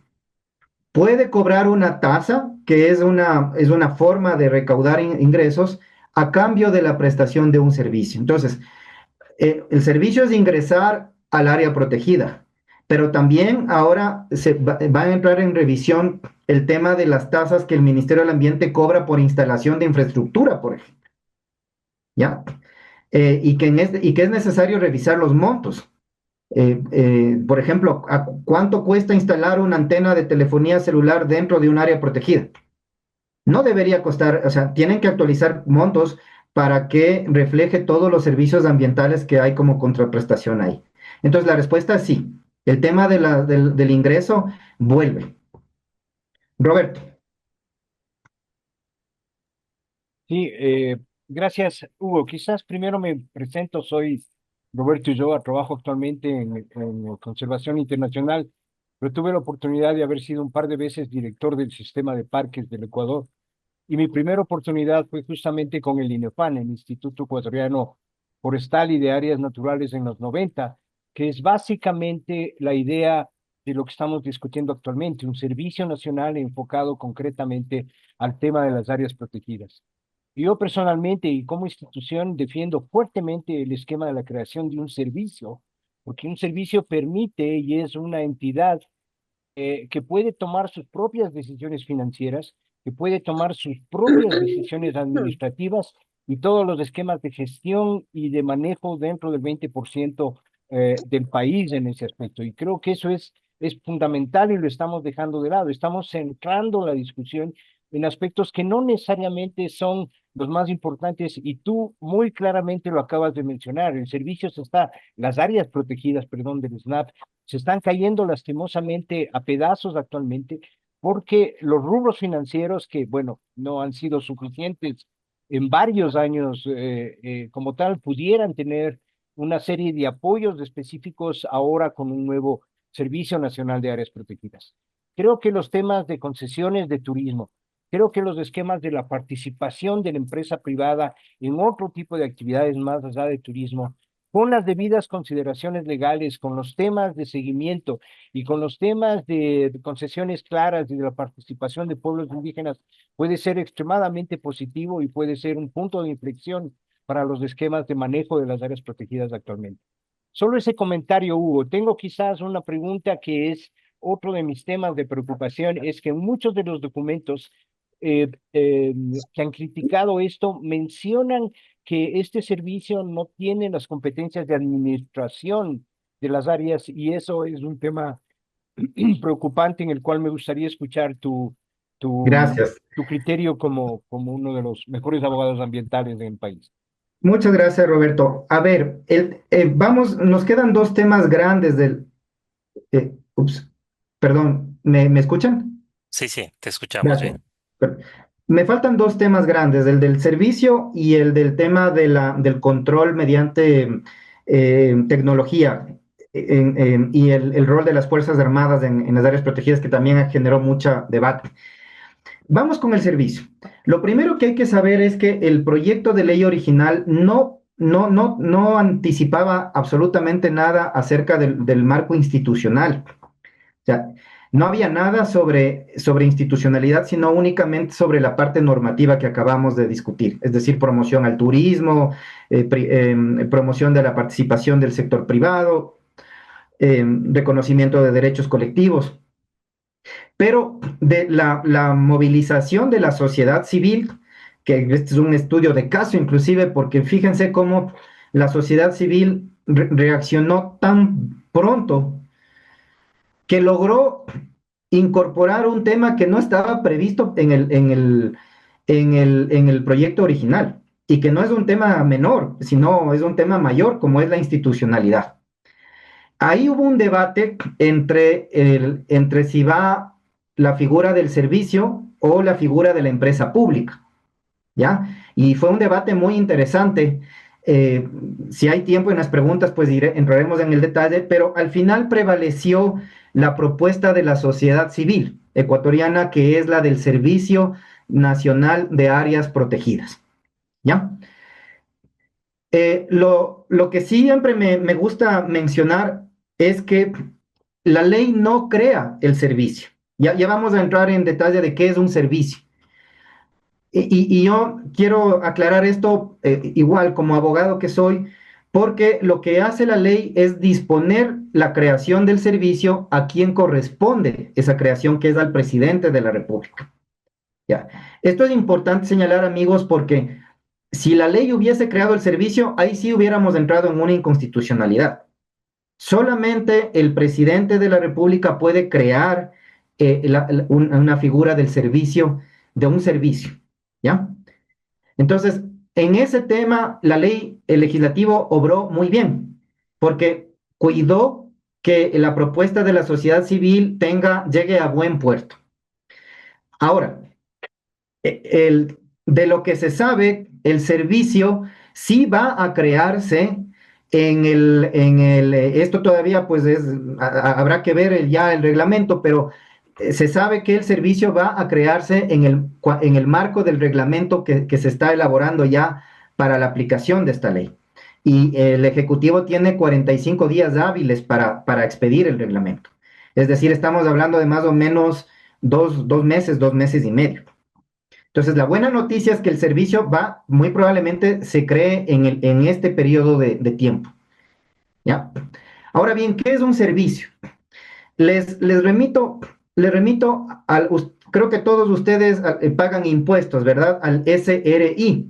Puede cobrar una tasa, que es una forma de recaudar ingresos a cambio de la prestación de un servicio. Entonces, el servicio es ingresar al área protegida, pero también ahora va a entrar en revisión el tema de las tasas que el Ministerio del Ambiente cobra por instalación de infraestructura, por ejemplo, ¿ya? Y que es necesario revisar los montos. Por ejemplo, ¿cuánto cuesta instalar una antena de telefonía celular dentro de un área protegida? No debería costar, o sea, tienen que actualizar montos para que refleje todos los servicios ambientales que hay como contraprestación ahí. Entonces, la respuesta es sí. El tema del ingreso vuelve. Roberto. Sí, gracias, Hugo. Quizás primero me presento, soy Roberto Ulloa, trabajo actualmente en Conservación Internacional, pero tuve la oportunidad de haber sido un par de veces director del sistema de parques del Ecuador. Y mi primera oportunidad fue justamente con el INEFAN, el Instituto Ecuatoriano Forestal y de Áreas Naturales en los 90, que es básicamente la idea de lo que estamos discutiendo actualmente, un servicio nacional enfocado concretamente al tema de las áreas protegidas. Yo personalmente y como institución defiendo fuertemente el esquema de la creación de un servicio, porque un servicio permite y es una entidad que puede tomar sus propias decisiones financieras, que puede tomar sus propias decisiones administrativas y todos los esquemas de gestión y de manejo dentro del 20% del país en ese aspecto. Y creo que eso es fundamental y lo estamos dejando de lado. Estamos centrando la discusión en aspectos que no necesariamente son los más importantes y tú muy claramente lo acabas de mencionar. El servicio las áreas protegidas, perdón, del SNAP se están cayendo lastimosamente a pedazos actualmente porque los rubros financieros que, bueno, no han sido suficientes en varios años como tal, pudieran tener una serie de apoyos específicos ahora con un nuevo Servicio Nacional de Áreas Protegidas. Creo que los temas de concesiones de turismo, creo que los esquemas de la participación de la empresa privada en otro tipo de actividades más allá de turismo, con las debidas consideraciones legales, con los temas de seguimiento y con los temas de concesiones claras y de la participación de pueblos indígenas, puede ser extremadamente positivo y puede ser un punto de inflexión para los esquemas de manejo de las áreas protegidas actualmente. Solo ese comentario, Hugo. Tengo quizás una pregunta que es otro de mis temas de preocupación, es que muchos de los documentos que han criticado esto mencionan que este servicio no tiene las competencias de administración de las áreas y eso es un tema preocupante en el cual me gustaría escuchar Gracias. tu criterio como uno de los mejores abogados ambientales del país. Muchas gracias, Roberto. A ver, nos quedan dos temas grandes perdón, ¿me escuchan? Sí, sí, te escuchamos Gracias. bien. Me faltan dos temas grandes, el del servicio y el del tema del control mediante tecnología y el rol de las Fuerzas Armadas en las áreas protegidas, que también generó mucho debate. Vamos con el servicio. Lo primero que hay que saber es que el proyecto de ley original no anticipaba absolutamente nada acerca del marco institucional. O sea, No había nada sobre institucionalidad, sino únicamente sobre la parte normativa que acabamos de discutir, es decir, promoción al turismo, promoción de la participación del sector privado, reconocimiento de derechos colectivos. Pero de la movilización de la sociedad civil, que este es un estudio de caso inclusive, porque fíjense cómo la sociedad civil reaccionó tan pronto que logró incorporar un tema que no estaba previsto en el proyecto original y que no es un tema menor, sino es un tema mayor, como es la institucionalidad. Ahí hubo un debate entre si va la figura del servicio o la figura de la empresa pública, ¿ya? Y fue un debate muy interesante. Eh, si hay tiempo en las preguntas, pues entraremos en el detalle, pero al final prevaleció la propuesta de la sociedad civil ecuatoriana, que es la del Servicio Nacional de Áreas Protegidas, ¿ya? Lo que siempre me gusta mencionar es que la ley no crea el servicio. Ya vamos a entrar en detalle de qué es un servicio. Y yo quiero aclarar esto igual como abogado que soy, porque lo que hace la ley es disponer la creación del servicio a quien corresponde esa creación, que es al presidente de la República. Ya. Esto es importante señalar, amigos, porque si la ley hubiese creado el servicio, ahí sí hubiéramos entrado en una inconstitucionalidad. Solamente el presidente de la República puede crear una figura del servicio, de un servicio, ¿ya? Entonces, en ese tema, la ley, el legislativo obró muy bien, porque cuidó que la propuesta de la sociedad civil llegue a buen puerto. Ahora, de lo que se sabe, el servicio sí va a crearse esto todavía pues habrá que ver ya el reglamento, pero se sabe que el servicio va a crearse en el marco del reglamento que se está elaborando ya para la aplicación de esta ley. Y el Ejecutivo tiene 45 días hábiles para expedir el reglamento. Es decir, estamos hablando de más o menos dos meses, 2 meses y medio. Entonces, la buena noticia es que el servicio muy probablemente se cree en este periodo de tiempo, ¿ya? Ahora bien, ¿qué es un servicio? Les remito creo que todos ustedes pagan impuestos, ¿verdad? Al SRI.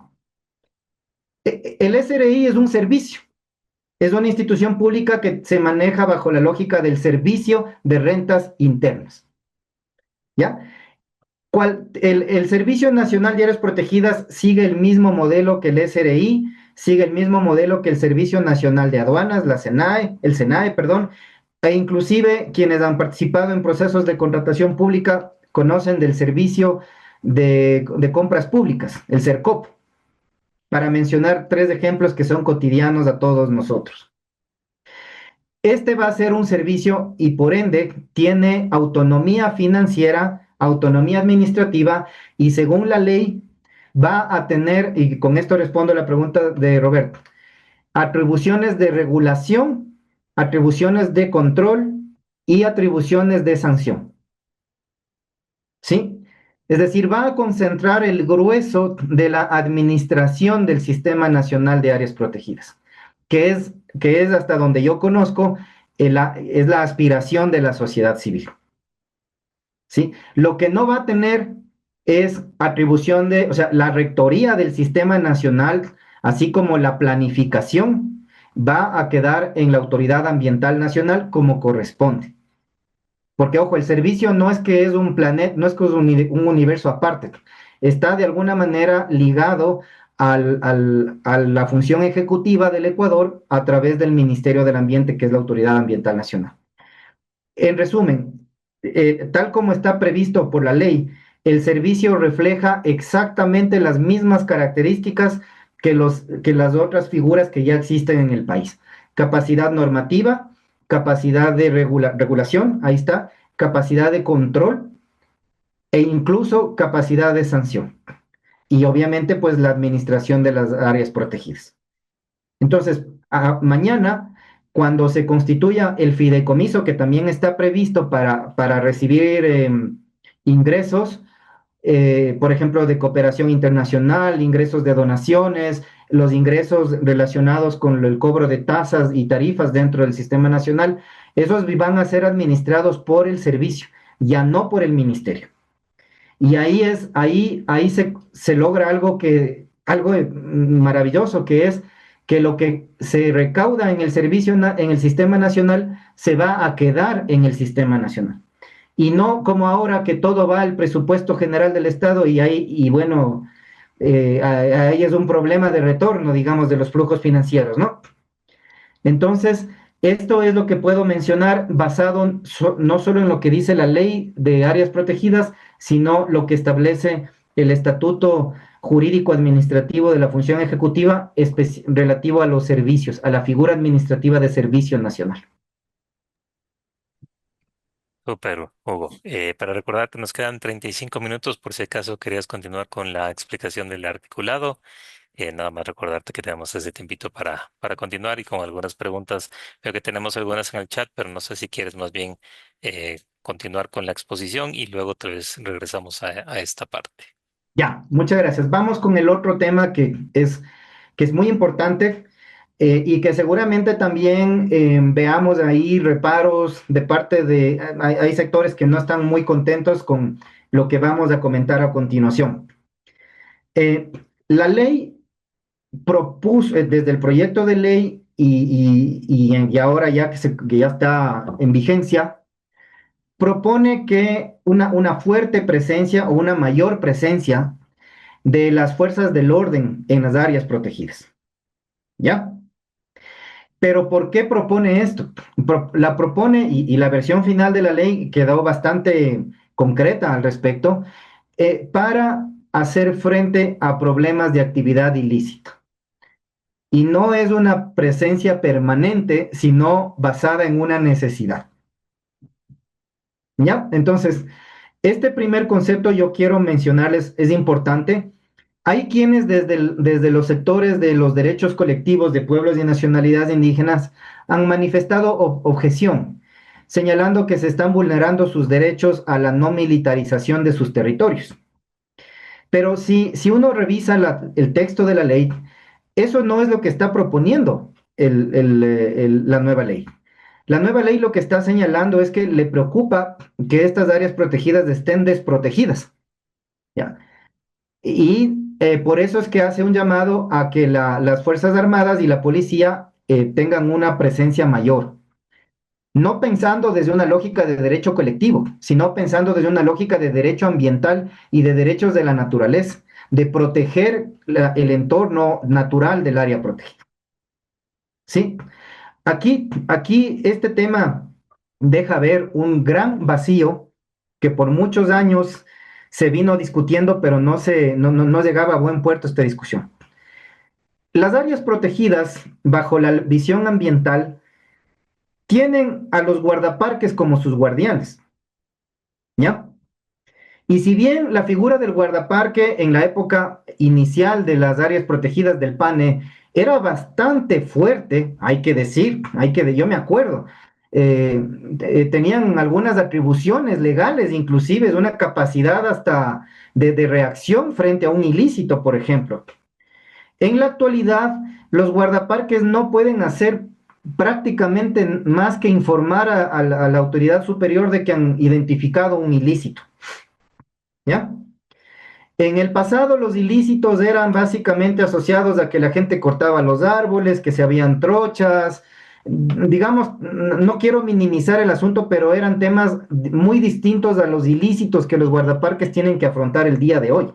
El SRI es un servicio, es una institución pública que se maneja bajo la lógica del servicio de rentas internas, ¿ya? El Servicio Nacional de Áreas Protegidas sigue el mismo modelo que el SRI, sigue el mismo modelo que el Servicio Nacional de Aduanas, el SENAE, perdón, e inclusive quienes han participado en procesos de contratación pública conocen del Servicio de Compras Públicas, el CERCOP, para mencionar 3 ejemplos que son cotidianos a todos nosotros. Este va a ser un servicio y por ende tiene autonomía financiera, autonomía administrativa y según la ley va a tener, y con esto respondo a la pregunta de Roberto, atribuciones de regulación, atribuciones de control y atribuciones de sanción. ¿Sí? Es decir, va a concentrar el grueso de la administración del Sistema Nacional de Áreas Protegidas, que es hasta donde yo conozco, es la aspiración de la sociedad civil. ¿Sí? Lo que no va a tener es o sea, la rectoría del Sistema Nacional, así como la planificación, va a quedar en la Autoridad Ambiental Nacional como corresponde. Porque, ojo, el servicio no es que es un planeta, no es que es un universo aparte, está de alguna manera ligado a la función ejecutiva del Ecuador a través del Ministerio del Ambiente, que es la Autoridad Ambiental Nacional. En resumen, tal como está previsto por la ley, el servicio refleja exactamente las mismas características que las otras figuras que ya existen en el país. Capacidad normativa, capacidad de regulación, ahí está, capacidad de control e incluso capacidad de sanción. Y obviamente, pues la administración de las áreas protegidas. Entonces, mañana cuando se constituya el fideicomiso, que también está previsto para recibir ingresos, por ejemplo, de cooperación internacional, ingresos de donaciones, los ingresos relacionados con el cobro de tasas y tarifas dentro del sistema nacional, esos van a ser administrados por el servicio, ya no por el ministerio. Y ahí se logra algo maravilloso, que es que lo que se recauda en el servicio, en el sistema nacional, se va a quedar en el sistema nacional. Y no como ahora que todo va al presupuesto general del Estado y bueno, ahí es un problema de retorno, digamos, de los flujos financieros, ¿no? Entonces, esto es lo que puedo mencionar basado no solo en lo que dice la ley de áreas protegidas, sino lo que establece el estatuto jurídico administrativo de la función ejecutiva relativo a los servicios, a la figura administrativa de servicio nacional. Súper, Hugo. Para recordarte, nos quedan 35 minutos por si acaso querías continuar con la explicación del articulado. Nada más recordarte que tenemos ese tiempito para continuar y con algunas preguntas. Veo que tenemos algunas en el chat, pero no sé si quieres más bien continuar con la exposición y luego tal vez regresamos a esta parte. Ya, muchas gracias. Vamos con el otro tema que es muy importante, y que seguramente también veamos ahí reparos de parte de, hay sectores que no están muy contentos con lo que vamos a comentar a continuación. La ley propuso, desde el proyecto de ley y ahora ya que ya está en vigencia, propone que una fuerte presencia o una mayor presencia de las fuerzas del orden en las áreas protegidas. ¿Ya? Pero ¿por qué propone esto? La propone, y la versión final de la ley quedó bastante concreta al respecto, para hacer frente a problemas de actividad ilícita. Y no es una presencia permanente, sino basada en una necesidad. ¿Ya? Entonces, este primer concepto yo quiero mencionarles, es importante. Hay quienes desde los sectores de los derechos colectivos de pueblos y nacionalidades indígenas han manifestado objeción, señalando que se están vulnerando sus derechos a la no militarización de sus territorios. Pero si uno revisa el texto de la ley, eso no es lo que está proponiendo la nueva ley. La nueva ley lo que está señalando es que le preocupa que estas áreas protegidas estén desprotegidas. ¿Ya? Y por eso es que hace un llamado a que las Fuerzas Armadas y la policía tengan una presencia mayor. No pensando desde una lógica de derecho colectivo, sino pensando desde una lógica de derecho ambiental y de derechos de la naturaleza, de proteger el entorno natural del área protegida. ¿Sí? Aquí este tema deja ver un gran vacío que por muchos años se vino discutiendo, pero no llegaba a buen puerto esta discusión. Las áreas protegidas, bajo la visión ambiental, tienen a los guardaparques como sus guardianes, ¿ya? Y si bien la figura del guardaparque en la época inicial de las áreas protegidas del PANE era bastante fuerte, hay que decir, yo me acuerdo, tenían algunas atribuciones legales, inclusive una capacidad hasta de reacción frente a un ilícito, por ejemplo. En la actualidad, los guardaparques no pueden hacer prácticamente más que informar a la autoridad superior de que han identificado un ilícito. ¿Ya? En el pasado los ilícitos eran básicamente asociados a que la gente cortaba los árboles, que se habían trochas, digamos, no quiero minimizar el asunto, pero eran temas muy distintos a los ilícitos que los guardaparques tienen que afrontar el día de hoy.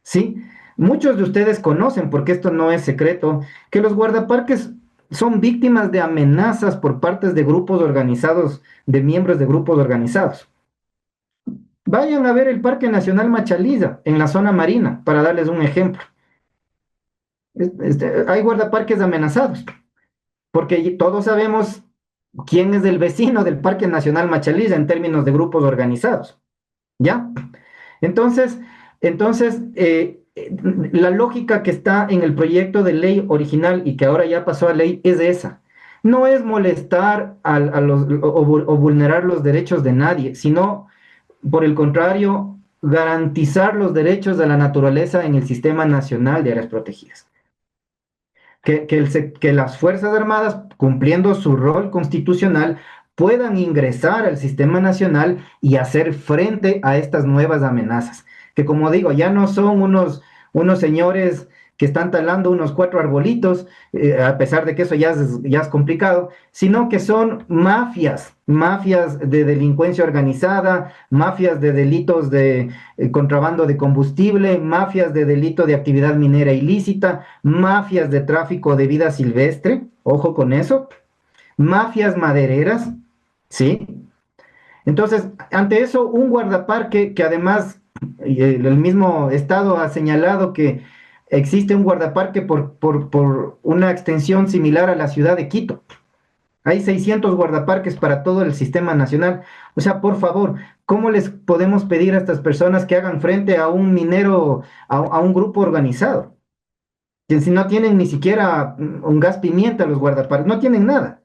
¿Sí? Muchos de ustedes conocen, porque esto no es secreto, que los guardaparques son víctimas de amenazas por parte de grupos organizados, de miembros de grupos organizados. Vayan a ver el Parque Nacional Machaliza, en la zona marina, para darles un ejemplo. Hay guardaparques amenazados, porque todos sabemos quién es el vecino del Parque Nacional Machaliza en términos de grupos organizados. ¿Ya? Entonces, la lógica que está en el proyecto de ley original y que ahora ya pasó a ley es esa. no es molestar a los, o vulnerar los derechos de nadie, sino, por el contrario, garantizar los derechos de la naturaleza en el Sistema Nacional de Áreas Protegidas. Que las Fuerzas Armadas, cumpliendo su rol constitucional, puedan ingresar al sistema nacional y hacer frente a estas nuevas amenazas, que como digo, ya no son unos señores que están talando unos cuatro arbolitos, a pesar de que eso ya es complicado, sino que son mafias, mafias de delincuencia organizada, mafias de delitos de contrabando de combustible, mafias de delito de actividad minera ilícita, mafias de tráfico de vida silvestre, ojo con eso, mafias madereras, ¿sí? Entonces, ante eso, un guardaparque que además el mismo Estado ha señalado que existe un guardaparque por una extensión similar a la ciudad de Quito. Hay 600 guardaparques para todo el sistema nacional. O sea, por favor, ¿cómo les podemos pedir a estas personas que hagan frente a un minero, a un grupo organizado? Que si no tienen ni siquiera un gas pimienta los guardaparques, no tienen nada.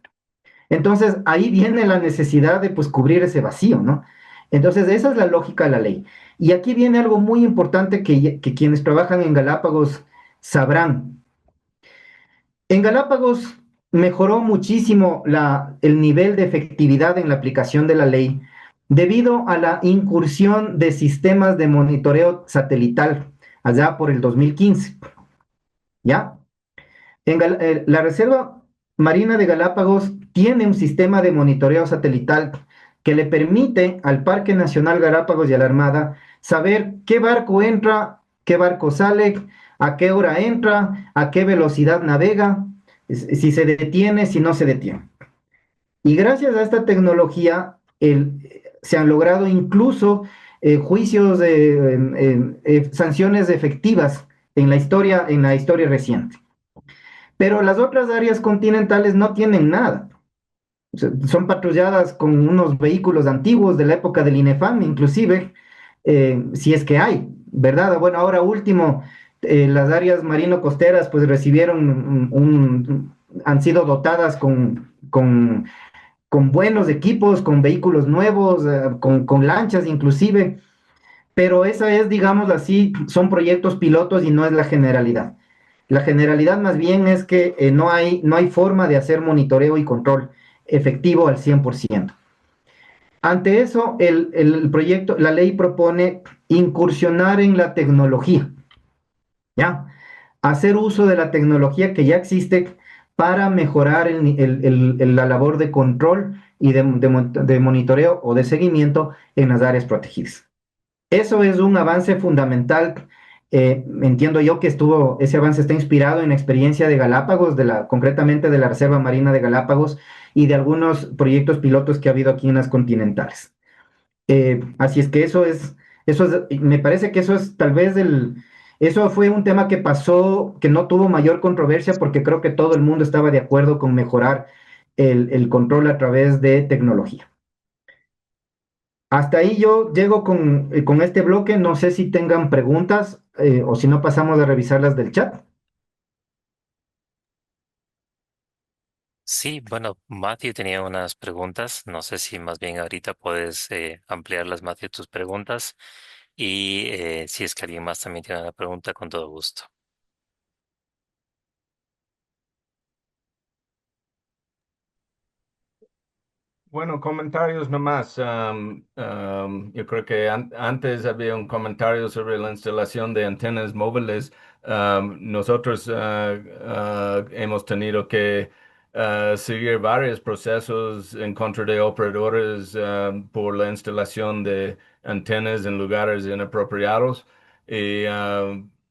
Entonces, ahí viene la necesidad de pues cubrir ese vacío, ¿no? Entonces, esa es la lógica de la ley. Y aquí viene algo muy importante que quienes trabajan en Galápagos sabrán. En Galápagos mejoró muchísimo el nivel de efectividad en la aplicación de la ley debido a la incursión de sistemas de monitoreo satelital allá por el 2015, ¿ya? La Reserva Marina de Galápagos tiene un sistema de monitoreo satelital que le permite al Parque Nacional Galápagos y a la Armada saber qué barco entra, qué barco sale, a qué hora entra, a qué velocidad navega, si se detiene, si no se detiene. Y gracias a esta tecnología se han logrado incluso juicios de sanciones efectivas en la historia reciente. Pero las otras áreas continentales no tienen nada. O sea, son patrulladas con unos vehículos antiguos de la época del INEFAM, inclusive, si es que hay, ¿verdad? Bueno, ahora último, las áreas marino-costeras pues recibieron han sido dotadas con buenos equipos, con vehículos nuevos, con lanchas inclusive, pero esa es, digamos así, son proyectos pilotos y no es la generalidad. La generalidad más bien es que no hay forma de hacer monitoreo y control efectivo al 100%. Ante eso, el proyecto, la ley propone incursionar en la tecnología, ¿ya? Hacer uso de la tecnología que ya existe para mejorar la labor de control y de monitoreo o de seguimiento en las áreas protegidas. Eso es un avance fundamental. Entiendo yo que ese avance está inspirado en la experiencia de Galápagos, concretamente de la Reserva Marina de Galápagos y de algunos proyectos pilotos que ha habido aquí en las continentales. Así es que me parece que eso es tal vez eso fue un tema que pasó, que no tuvo mayor controversia porque creo que todo el mundo estaba de acuerdo con mejorar el control a través de tecnología. Hasta ahí yo llego con este bloque. No sé si tengan preguntas o si no pasamos a revisarlas del chat. Sí, bueno, Matthew tenía unas preguntas. No sé si más bien ahorita puedes ampliarlas, Matthew, tus preguntas. Y si es que alguien más también tiene una pregunta, con todo gusto. Bueno, comentarios nomás. Yo creo que antes había un comentario sobre la instalación de antenas móviles. Nosotros hemos tenido que seguir varios procesos en contra de operadores por la instalación de antenas en lugares inapropiados y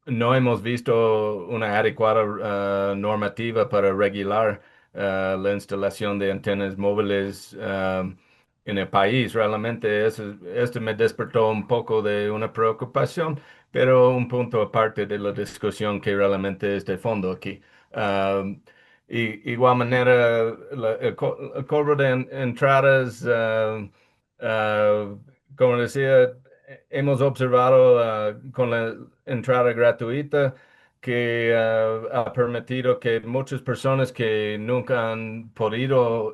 no hemos visto una adecuada normativa para regular la instalación de antenas móviles en el país. Realmente esto me despertó un poco de una preocupación, pero un punto aparte de la discusión que realmente es de fondo aquí. Igual manera, el cobro de entradas, como decía, hemos observado con la entrada gratuita. que ha permitido que muchas personas que nunca han podido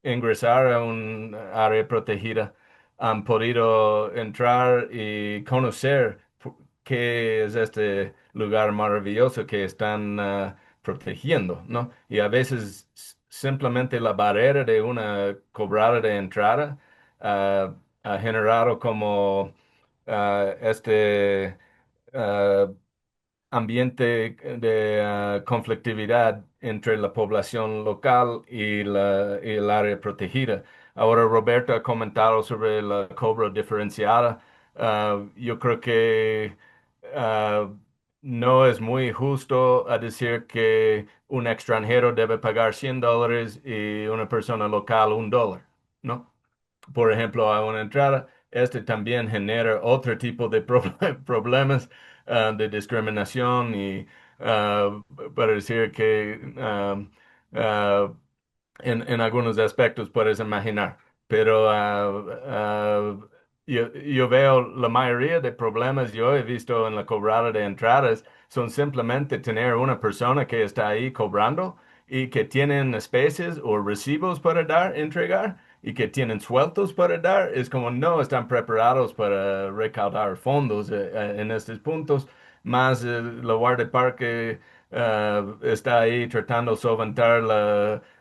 ingresar a un área protegida han podido entrar y conocer qué es este lugar maravilloso que están protegiendo, ¿no? Y a veces simplemente la barrera de una cobrada de entrada ha generado como este ah, ambiente de conflictividad entre la población local y el área protegida. Ahora Roberto ha comentado sobre la cobra diferenciada. Yo creo que ah, no es muy justo a decir que un extranjero debe pagar $100 y una persona local $1, ¿no? Por ejemplo, a una entrada, este también genera otro tipo de problemas de discriminación y para decir que ah, en algunos aspectos puedes imaginar. Pero yo veo la mayoría de problemas yo he visto en la cobrada de entradas son simplemente tener una persona que está ahí cobrando y que tienen especies o recibos para dar, entregar y que tienen sueltos para dar. Es como no están preparados para recaudar fondos en estos puntos. Más la guardia parque está ahí tratando de solventar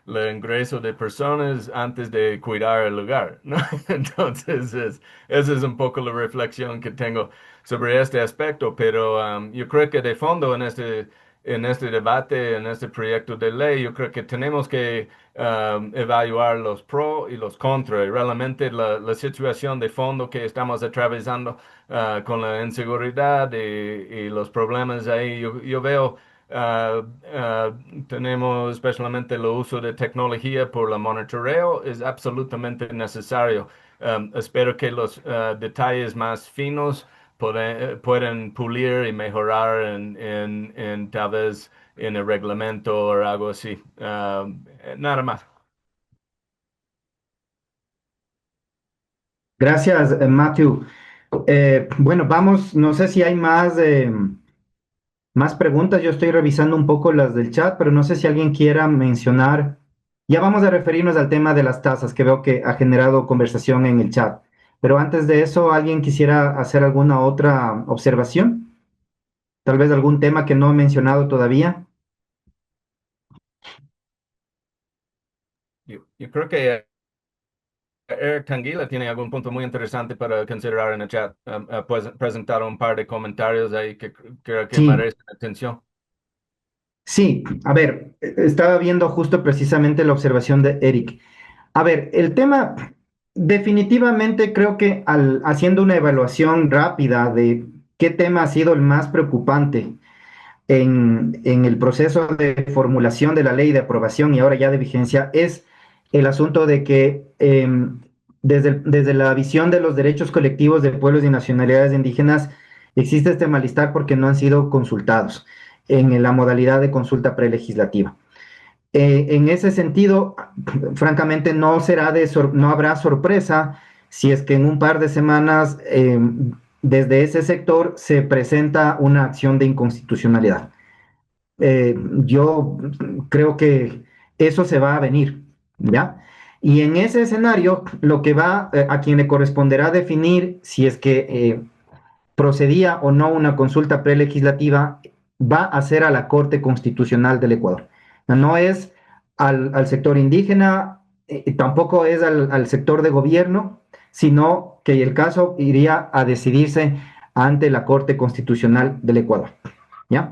el ingreso de personas antes de cuidar el lugar, ¿no? Entonces, esa es un poco la reflexión que tengo sobre este aspecto, pero yo creo que de fondo en este debate, en este proyecto de ley, yo creo que tenemos que evaluar los pros y los contras, y realmente la situación de fondo que estamos atravesando con la inseguridad y los problemas ahí, yo veo Ah, ah, tenemos especialmente el uso de tecnología por el monitoreo, es absolutamente necesario. Espero que los detalles más finos pueden pulir y mejorar en tal vez en el reglamento o algo así. Nada más. Gracias, Matthew. Bueno, vamos, no sé si hay más preguntas. Yo estoy revisando un poco las del chat, pero no sé si alguien quiera mencionar. Ya vamos a referirnos al tema de las tasas, que veo que ha generado conversación en el chat. Pero antes de eso, ¿alguien quisiera hacer alguna otra observación? Tal vez algún tema que no he mencionado todavía. Yo creo que Eric Tanguila tiene algún punto muy interesante para considerar en el chat. Pues presentar un par de comentarios ahí que creo que Sí, merecen atención. sí. A ver, estaba viendo justo precisamente la observación de Eric. A ver, el tema, definitivamente creo que haciendo una evaluación rápida de qué tema ha sido el más preocupante en el proceso de formulación de la ley de aprobación y ahora ya de vigencia, es el asunto de que desde la visión de los derechos colectivos de pueblos y nacionalidades indígenas existe este malestar porque no han sido consultados en la modalidad de consulta prelegislativa. En ese sentido, francamente, no habrá sorpresa si es que en un par de semanas desde ese sector se presenta una acción de inconstitucionalidad. Yo creo que eso se va a venir, ¿ya? Y en ese escenario, lo que va a quien le corresponderá definir si es que procedía o no una consulta prelegislativa va a ser a la Corte Constitucional del Ecuador. No es al sector indígena, tampoco es al sector de gobierno, sino que el caso iría a decidirse ante la Corte Constitucional del Ecuador. ¿Ya?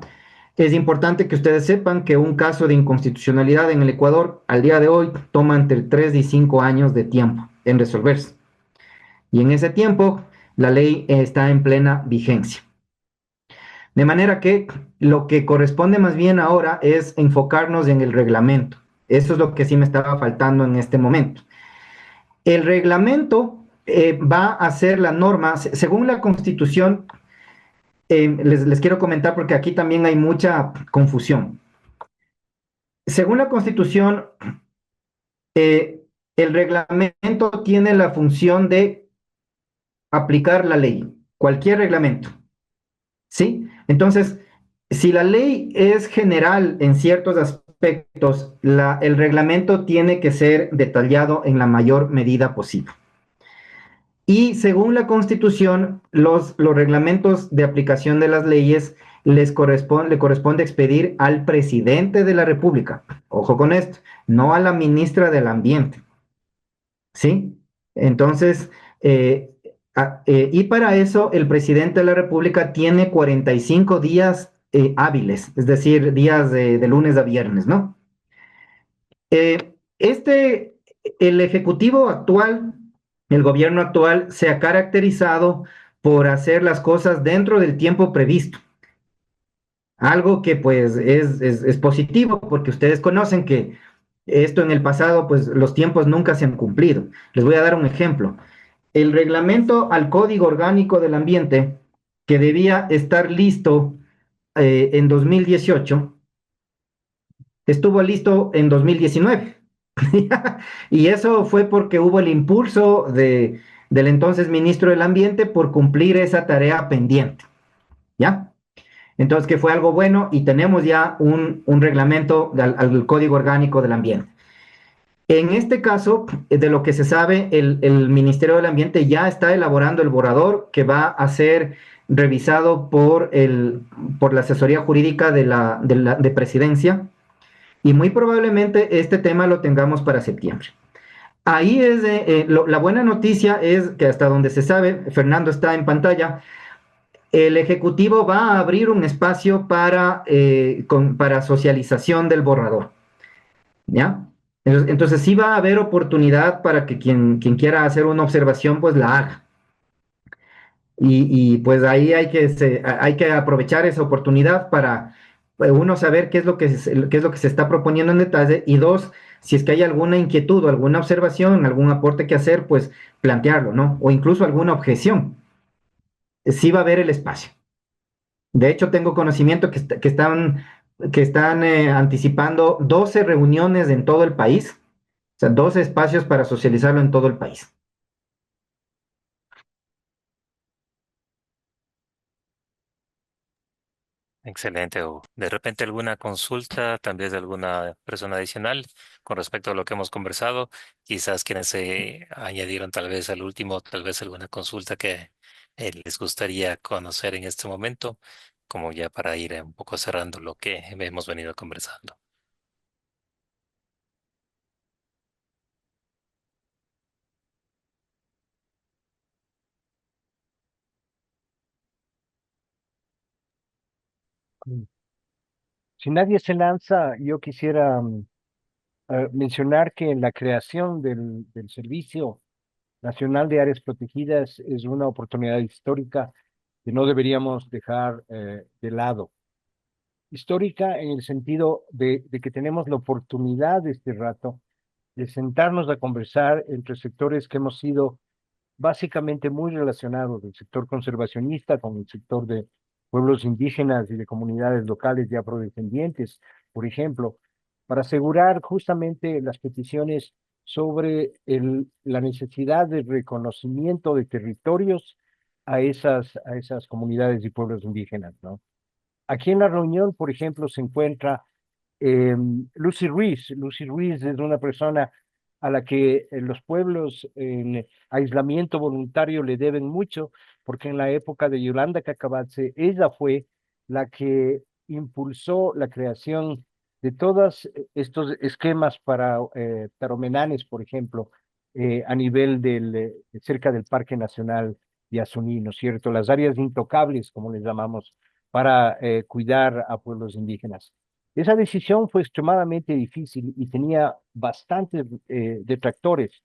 Es importante que ustedes sepan que un caso de inconstitucionalidad en el Ecuador al día de hoy toma entre 3 y 5 años de tiempo en resolverse. Y en ese tiempo la ley está en plena vigencia. De manera que lo que corresponde más bien ahora es enfocarnos en el reglamento. Eso es lo que sí me estaba faltando en este momento. El reglamento va a ser la norma, según la Constitución, les quiero comentar porque aquí también hay mucha confusión. Según la Constitución, eh, el reglamento tiene la función de aplicar la ley, cualquier reglamento, ¿sí? Entonces, Si la ley es general en ciertos aspectos, el reglamento tiene que ser detallado en la mayor medida posible. Y según la Constitución, los reglamentos de aplicación de las leyes le corresponde expedir al presidente de la República. Ojo con esto, no a la ministra del Ambiente. ¿Sí? Entonces, y para eso el presidente de la República tiene 45 días hábiles, es decir, días de lunes a viernes, ¿no? Este, el Ejecutivo actual, el gobierno actual, se ha caracterizado por hacer las cosas dentro del tiempo previsto. Algo que pues es positivo porque ustedes conocen que esto en el pasado pues los tiempos nunca se han cumplido. Les voy a dar un ejemplo. El reglamento al Código Orgánico del Ambiente, que debía estar listo en 2018, estuvo listo en 2019. Y eso fue porque hubo el impulso del entonces ministro del Ambiente por cumplir esa tarea pendiente. ¿Ya? Entonces, que fue algo bueno y tenemos ya un reglamento al Código Orgánico del Ambiente. En este caso, de lo que se sabe, el Ministerio del Ambiente ya está elaborando el borrador que va a ser revisado por la asesoría jurídica de Presidencia y muy probablemente este tema lo tengamos para septiembre. Ahí es la buena noticia es que hasta donde se sabe, Fernando está en pantalla, el Ejecutivo va a abrir un espacio para socialización del borrador. ¿Ya? Entonces sí va a haber oportunidad para que quien quiera hacer una observación, pues la haga. Pues ahí hay que aprovechar esa oportunidad para uno saber qué es lo que se está proponiendo en detalle y dos, si es que hay alguna inquietud o alguna observación, algún aporte que hacer, pues plantearlo, ¿no? O incluso alguna objeción. Sí va a haber el espacio. De hecho, tengo conocimiento que están anticipando 12 reuniones en todo el país, o sea, 12 espacios para socializarlo en todo el país. Excelente. O de repente alguna consulta, tal vez de alguna persona adicional con respecto a lo que hemos conversado. Quizás quienes se añadieron tal vez al último, tal vez alguna consulta que les gustaría conocer en este momento, como ya para ir un poco cerrando lo que hemos venido conversando. Si nadie se lanza, yo quisiera mencionar que la creación del Servicio Nacional de Áreas Protegidas es una oportunidad histórica que no deberíamos dejar de lado. Histórica en el sentido de que tenemos la oportunidad de este rato de sentarnos a conversar entre sectores que hemos sido básicamente muy relacionados, el sector conservacionista con el sector de pueblos indígenas y de comunidades locales de afrodescendientes, por ejemplo, para asegurar justamente las peticiones sobre la necesidad de reconocimiento de territorios a esas comunidades y pueblos indígenas, ¿no? Aquí en la reunión, por ejemplo, se encuentra Lucy Ruiz. Lucy Ruiz es una persona a la que los pueblos en aislamiento voluntario le deben mucho, porque en la época de Yolanda Cacabatze, ella fue la que impulsó la creación de todos estos esquemas para taromenanes, por ejemplo, a nivel cerca del Parque Nacional de Asuní, ¿no es cierto? Las áreas intocables, como les llamamos, para cuidar a pueblos indígenas. Esa decisión fue extremadamente difícil y tenía bastantes detractores,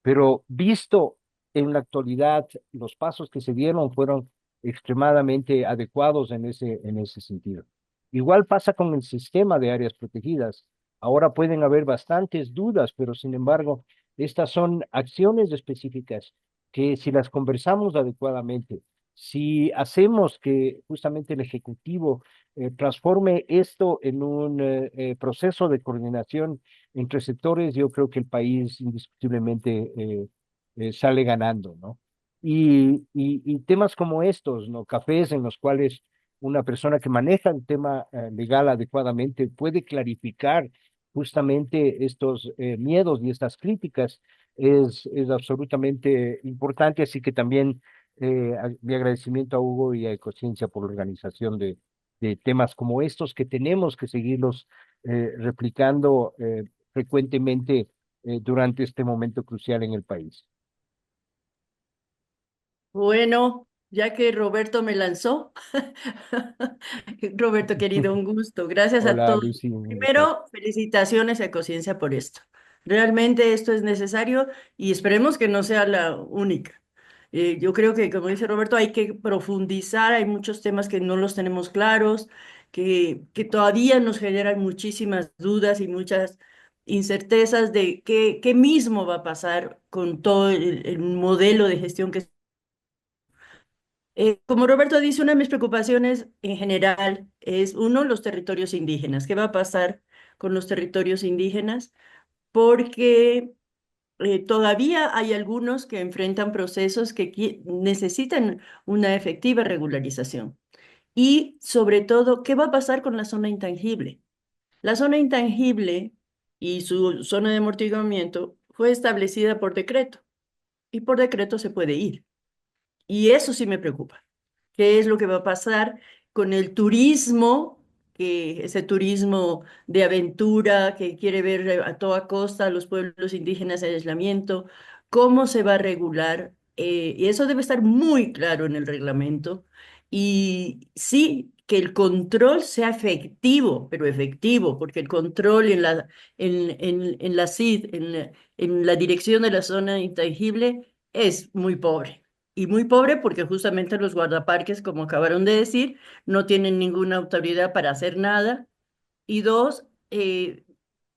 pero visto en la actualidad, los pasos que se dieron fueron extremadamente adecuados en ese sentido. Igual pasa con el sistema de áreas protegidas. Ahora pueden haber bastantes dudas, pero sin embargo, estas son acciones específicas que si las conversamos adecuadamente, si hacemos que justamente el Ejecutivo transforme esto en un proceso de coordinación entre sectores, yo creo que el país indiscutiblemente sale ganando, ¿no? Y temas como estos, ¿no? Cafés en los cuales una persona que maneja el tema legal adecuadamente puede clarificar justamente estos miedos y estas críticas, es absolutamente importante. Así que también mi agradecimiento a Hugo y a Ecociencia por la organización de temas como estos, que tenemos que seguirlos replicando frecuentemente durante este momento crucial en el país. Bueno, ya que Roberto me lanzó, Roberto querido, un gusto. Gracias a Hola, todos. Lucy, un gustazo. Primero, felicitaciones a Ecociencia por esto. Realmente esto es necesario y esperemos que no sea la única. Yo creo que, como dice Roberto, hay que profundizar, hay muchos temas que no los tenemos claros, que todavía nos generan muchísimas dudas y muchas incertezas de qué mismo va a pasar con todo el modelo de gestión que como Roberto dice, una de mis preocupaciones en general es, uno, los territorios indígenas. ¿Qué va a pasar con los territorios indígenas? Porque todavía hay algunos que enfrentan procesos que necesitan una efectiva regularización. Y sobre todo, ¿qué va a pasar con la zona intangible? La zona intangible y su zona de amortiguamiento fue establecida por decreto y por decreto se puede ir. Y eso sí me preocupa. ¿Qué es lo que va a pasar con el turismo, que ese turismo de aventura que quiere ver a toda costa a los pueblos indígenas en aislamiento? ¿Cómo se va a regular? Y eso debe estar muy claro en el reglamento. Y sí, que el control sea efectivo, pero efectivo, porque el control en la CID, en la dirección de la zona intangible, es muy pobre. Y muy pobre porque justamente los guardaparques, como acabaron de decir, no tienen ninguna autoridad para hacer nada. Y dos,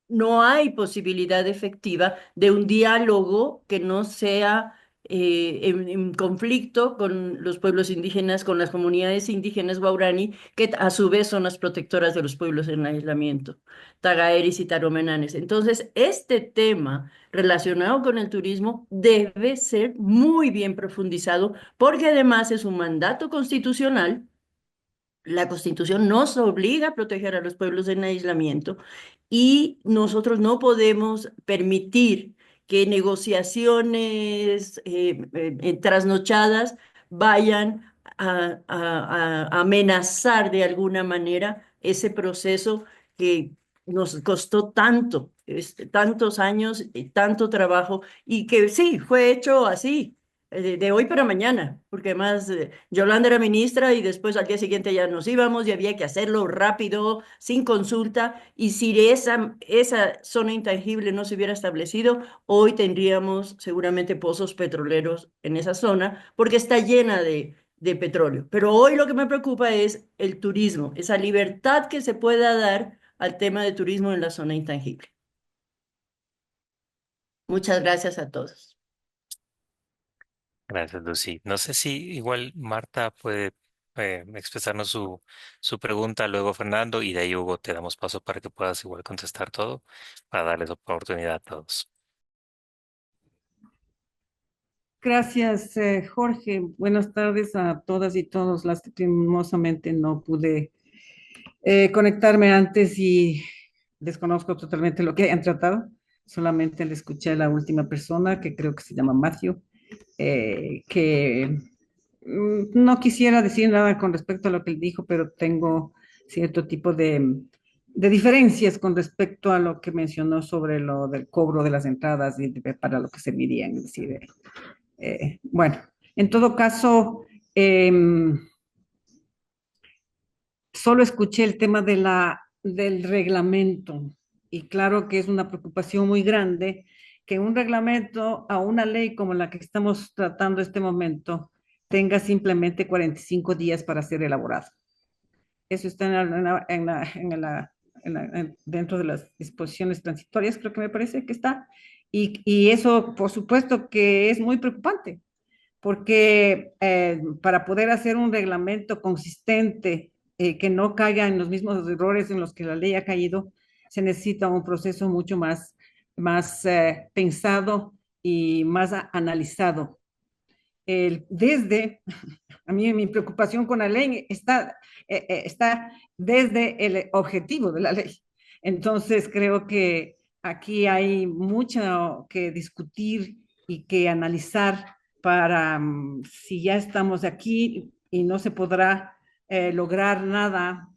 no hay posibilidad efectiva de un diálogo que no sea en conflicto con los pueblos indígenas, con las comunidades indígenas guaraní, que a su vez son las protectoras de los pueblos en aislamiento, tagaeris y taromenanes. Entonces, este tema relacionado con el turismo debe ser muy bien profundizado porque además es un mandato constitucional. La Constitución nos obliga a proteger a los pueblos en aislamiento y nosotros no podemos permitir que negociaciones trasnochadas vayan a amenazar de alguna manera ese proceso que nos costó tanto, tantos años, tanto trabajo y que sí, fue hecho así de hoy para mañana, porque además Yolanda era ministra y después al día siguiente ya nos íbamos y había que hacerlo rápido, sin consulta, y si esa zona intangible no se hubiera establecido, hoy tendríamos seguramente pozos petroleros en esa zona, porque está llena de petróleo. Pero hoy lo que me preocupa es el turismo, esa libertad que se pueda dar al tema de turismo en la zona intangible. Muchas gracias a todos. Gracias, Lucy. No sé si igual Marta puede expresarnos su pregunta, luego Fernando, y de ahí, Hugo, te damos paso para que puedas igual contestar todo, para darles oportunidad a todos. Gracias, Jorge. Buenas tardes a todas y todos. Lastimosamente no pude conectarme antes y desconozco totalmente lo que hayan tratado. Solamente le escuché a la última persona, que creo que se llama Matthew, que no quisiera decir nada con respecto a lo que él dijo, pero tengo cierto tipo de diferencias con respecto a lo que mencionó sobre lo del cobro de las entradas y para lo que servirían. Es decir, bueno, en todo caso, solo escuché el tema del reglamento y claro que es una preocupación muy grande que un reglamento a una ley como la que estamos tratando este momento tenga simplemente 45 días para ser elaborado. Eso está dentro de las disposiciones transitorias, creo que me parece que está. Y eso, por supuesto, que es muy preocupante, porque para poder hacer un reglamento consistente que no caiga en los mismos errores en los que la ley ha caído, se necesita un proceso mucho más pensado y más analizado. desde, a mí mi preocupación con la ley está desde el objetivo de la ley. Entonces creo que aquí hay mucho que discutir y que analizar para si ya estamos aquí y no se podrá lograr nada,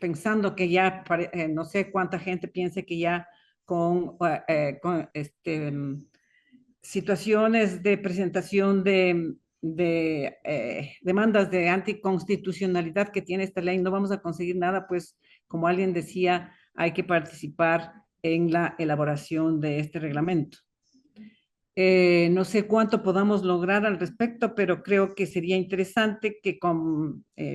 pensando que ya, no sé cuánta gente piense que ya con situaciones de presentación de demandas de anticonstitucionalidad que tiene esta ley, no vamos a conseguir nada, pues como alguien decía, hay que participar en la elaboración de este reglamento. No sé cuánto podamos lograr al respecto, pero creo que sería interesante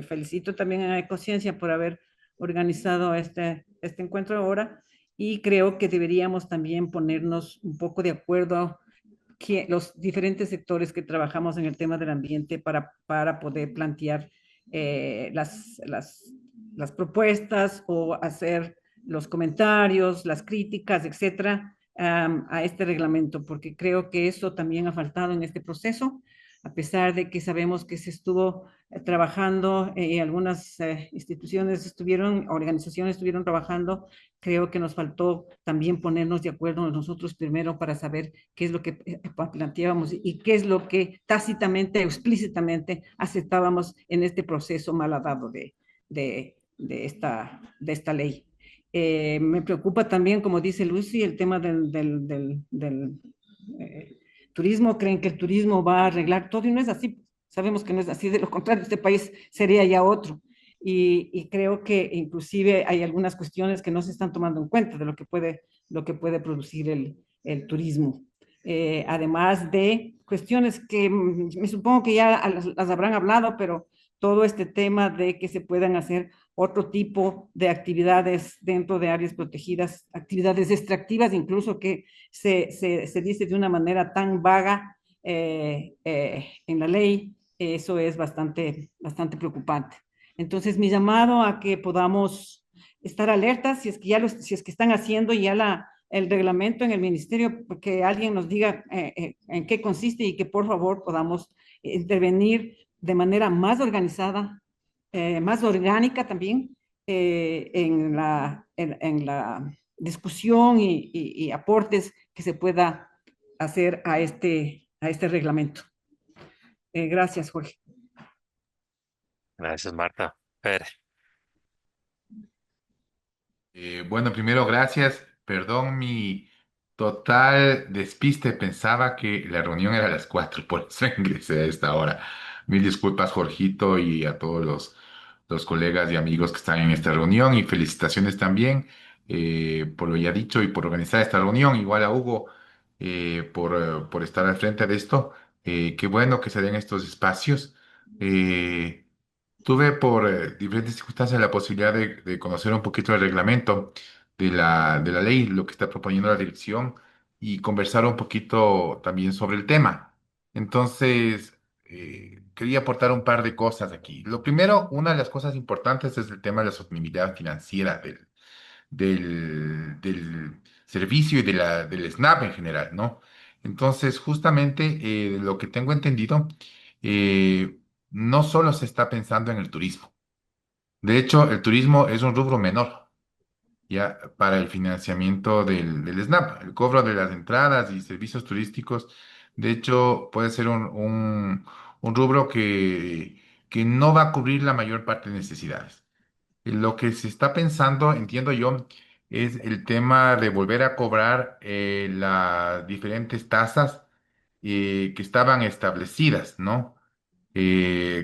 felicito también a Ecociencia por haber organizado este encuentro ahora y creo que deberíamos también ponernos un poco de acuerdo los diferentes sectores que trabajamos en el tema del ambiente para poder plantear las propuestas o hacer los comentarios, las críticas, etcétera, a este reglamento, porque creo que eso también ha faltado en este proceso, a pesar de que sabemos que se estuvo trabajando y algunas organizaciones estuvieron trabajando. Creo que nos faltó también ponernos de acuerdo nosotros primero para saber qué es lo que planteábamos y qué es lo que tácitamente o explícitamente aceptábamos en este proceso malhadado de esta ley. Me preocupa también, como dice Lucy, el tema del turismo. Creen que el turismo va a arreglar todo y no es así. Sabemos que no es así, de lo contrario, este país sería ya otro. Y creo que inclusive hay algunas cuestiones que no se están tomando en cuenta de lo que puede producir el turismo. Además de cuestiones que me supongo que ya las habrán hablado, pero todo este tema de que se puedan hacer otro tipo de actividades dentro de áreas protegidas, actividades extractivas, incluso que se dice de una manera tan vaga en la ley, eso es bastante preocupante. Entonces, mi llamado a que podamos estar alertas, si es que están haciendo ya el reglamento en el ministerio, que alguien nos diga en qué consiste y que por favor podamos intervenir de manera más organizada, más orgánica también en la discusión y aportes que se pueda hacer a este reglamento. Gracias, Jorge. Gracias, Marta. Fer. Bueno, primero, gracias. Perdón mi total despiste. Pensaba que la reunión era a las 4, por eso ingresé a esta hora. Mil disculpas, Jorgito, y a todos los colegas y amigos que están en esta reunión. Y felicitaciones también por lo ya dicho y por organizar esta reunión. Igual a Hugo por estar al frente de esto. Qué bueno que se den estos espacios. Eh, Tuve por diferentes circunstancias la posibilidad de conocer un poquito el reglamento de la ley, lo que está proponiendo la dirección y conversar un poquito también sobre el tema. Entonces, quería aportar un par de cosas aquí. Lo primero, una de las cosas importantes es el tema de la sostenibilidad financiera del servicio y del SNAP en general, ¿no? Entonces, justamente lo que tengo entendido, no solo se está pensando en el turismo. De hecho, el turismo es un rubro menor ya para el financiamiento del SNAP, el cobro de las entradas y servicios turísticos. De hecho, puede ser un rubro que no va a cubrir la mayor parte de necesidades. Lo que se está pensando, entiendo yo, es el tema de volver a cobrar las diferentes tasas que estaban establecidas, ¿no?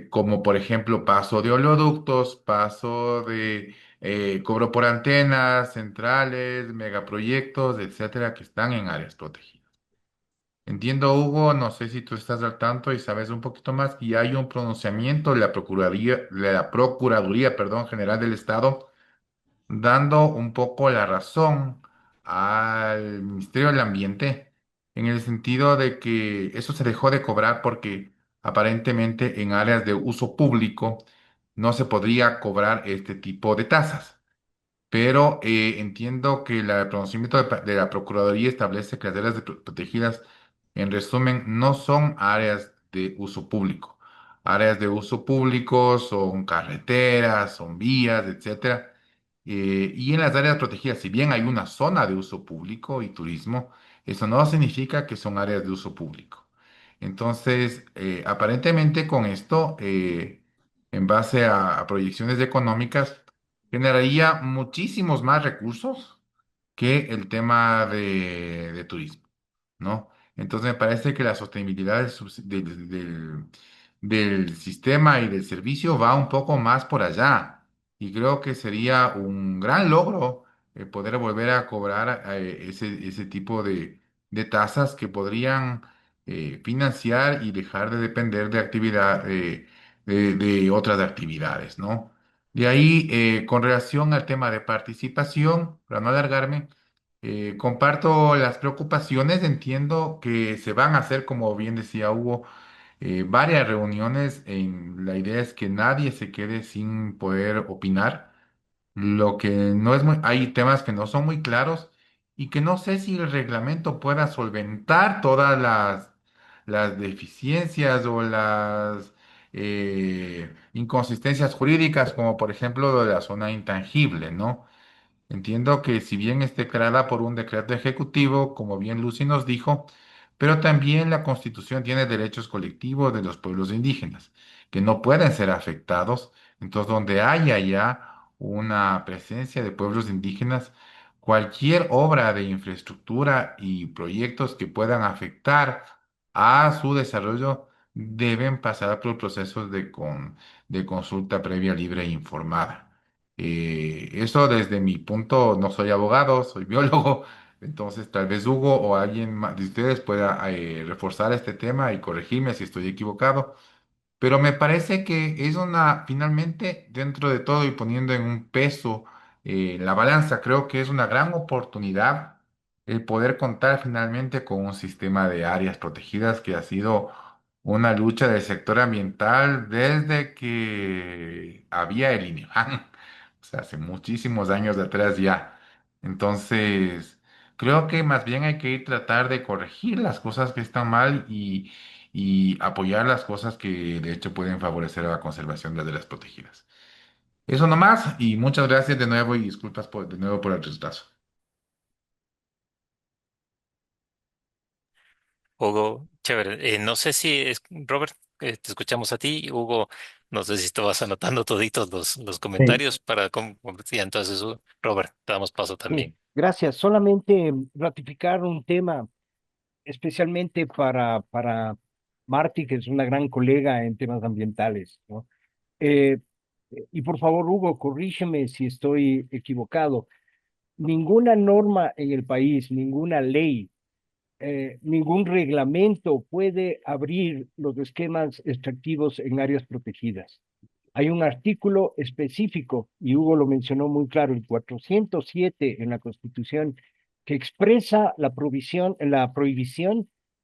Como por ejemplo paso de oleoductos, paso de cobro por antenas, centrales, megaproyectos, etcétera, que están en áreas protegidas. Entiendo, Hugo, no sé si tú estás al tanto y sabes un poquito más, y hay un pronunciamiento de la Procuraduría, perdón, General del Estado dando un poco la razón al Ministerio del Ambiente en el sentido de que eso se dejó de cobrar porque aparentemente en áreas de uso público no se podría cobrar este tipo de tasas. Pero entiendo que el pronunciamiento de la Procuraduría establece que las áreas protegidas, en resumen, no son áreas de uso público. Áreas de uso público son carreteras, son vías, etcétera. Y en las áreas protegidas, si bien hay una zona de uso público y turismo, eso no significa que son áreas de uso público. Entonces, aparentemente con esto, en base a proyecciones económicas, generaría muchísimos más recursos que el tema de turismo, ¿no? Entonces me parece que la sostenibilidad del sistema y del servicio va un poco más por allá. Y creo que sería un gran logro poder volver a cobrar ese tipo de tasas que podrían financiar y dejar de depender de actividad, de otras actividades, ¿no? De ahí, con relación al tema de participación, para no alargarme, comparto las preocupaciones, entiendo que se van a hacer, como bien decía Hugo, varias reuniones. La idea es que nadie se quede sin poder opinar. Lo que no es muy, hay temas que no son muy claros y que no sé si el reglamento pueda solventar todas las deficiencias o las inconsistencias jurídicas, como por ejemplo lo de la zona intangible, ¿no? Entiendo que si bien esté creada por un decreto ejecutivo, como bien Lucy nos dijo, pero también la Constitución tiene derechos colectivos de los pueblos indígenas, que no pueden ser afectados. Entonces, donde haya ya una presencia de pueblos indígenas, cualquier obra de infraestructura y proyectos que puedan afectar a su desarrollo deben pasar por procesos de consulta previa, libre e informada. Eso desde mi punto, no soy abogado, soy biólogo, entonces tal vez Hugo o alguien más de ustedes pueda reforzar este tema y corregirme si estoy equivocado. Pero me parece que es finalmente, dentro de todo y poniendo en un peso la balanza, creo que es una gran oportunidad el poder contar finalmente con un sistema de áreas protegidas que ha sido una lucha del sector ambiental desde que había el INEVAN, o sea, hace muchísimos años atrás ya. Entonces, creo que más bien hay que ir tratar de corregir las cosas que están mal y apoyar las cosas que de hecho pueden favorecer a la conservación de las protegidas. Eso nomás, y muchas gracias de nuevo y disculpas de nuevo por el retraso. Hugo, chévere. No sé si es Robert, te escuchamos a ti. Hugo, no sé si te vas anotando toditos los Sí. comentarios para sí, entonces, Robert, te damos paso Sí, también. gracias. Solamente ratificar un tema, especialmente para Marty, que es una gran colega en temas ambientales, ¿no? Eh, y por favor, Hugo, corrígeme si estoy equivocado. Ninguna norma en el país, ninguna ley, ningún reglamento puede abrir los esquemas extractivos en áreas protegidas. Hay un artículo específico, y Hugo lo mencionó muy claro, el 407 en la Constitución, que expresa la prohibición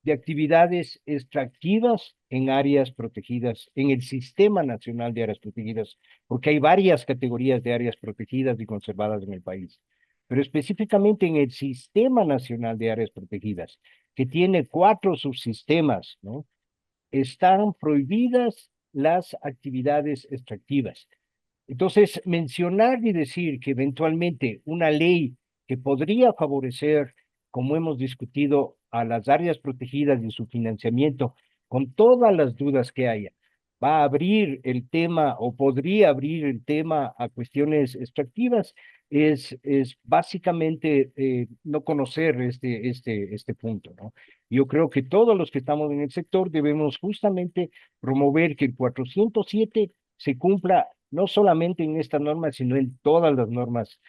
de actividades extractivas en áreas protegidas, en el Sistema Nacional de Áreas Protegidas, porque hay varias categorías de áreas protegidas y conservadas en el país, pero específicamente en el Sistema Nacional de Áreas Protegidas, que tiene 4 subsistemas, ¿no? Están prohibidas las actividades extractivas. Entonces, mencionar y decir que eventualmente una ley que podría favorecer, como hemos discutido, a las áreas protegidas y su financiamiento, con todas las dudas que haya, va a abrir el tema o podría abrir el tema a cuestiones extractivas, es básicamente no conocer este punto, ¿no? Yo creo que todos los que estamos en el sector debemos justamente promover que el 407 se cumpla no solamente en esta norma, sino en todas las normas,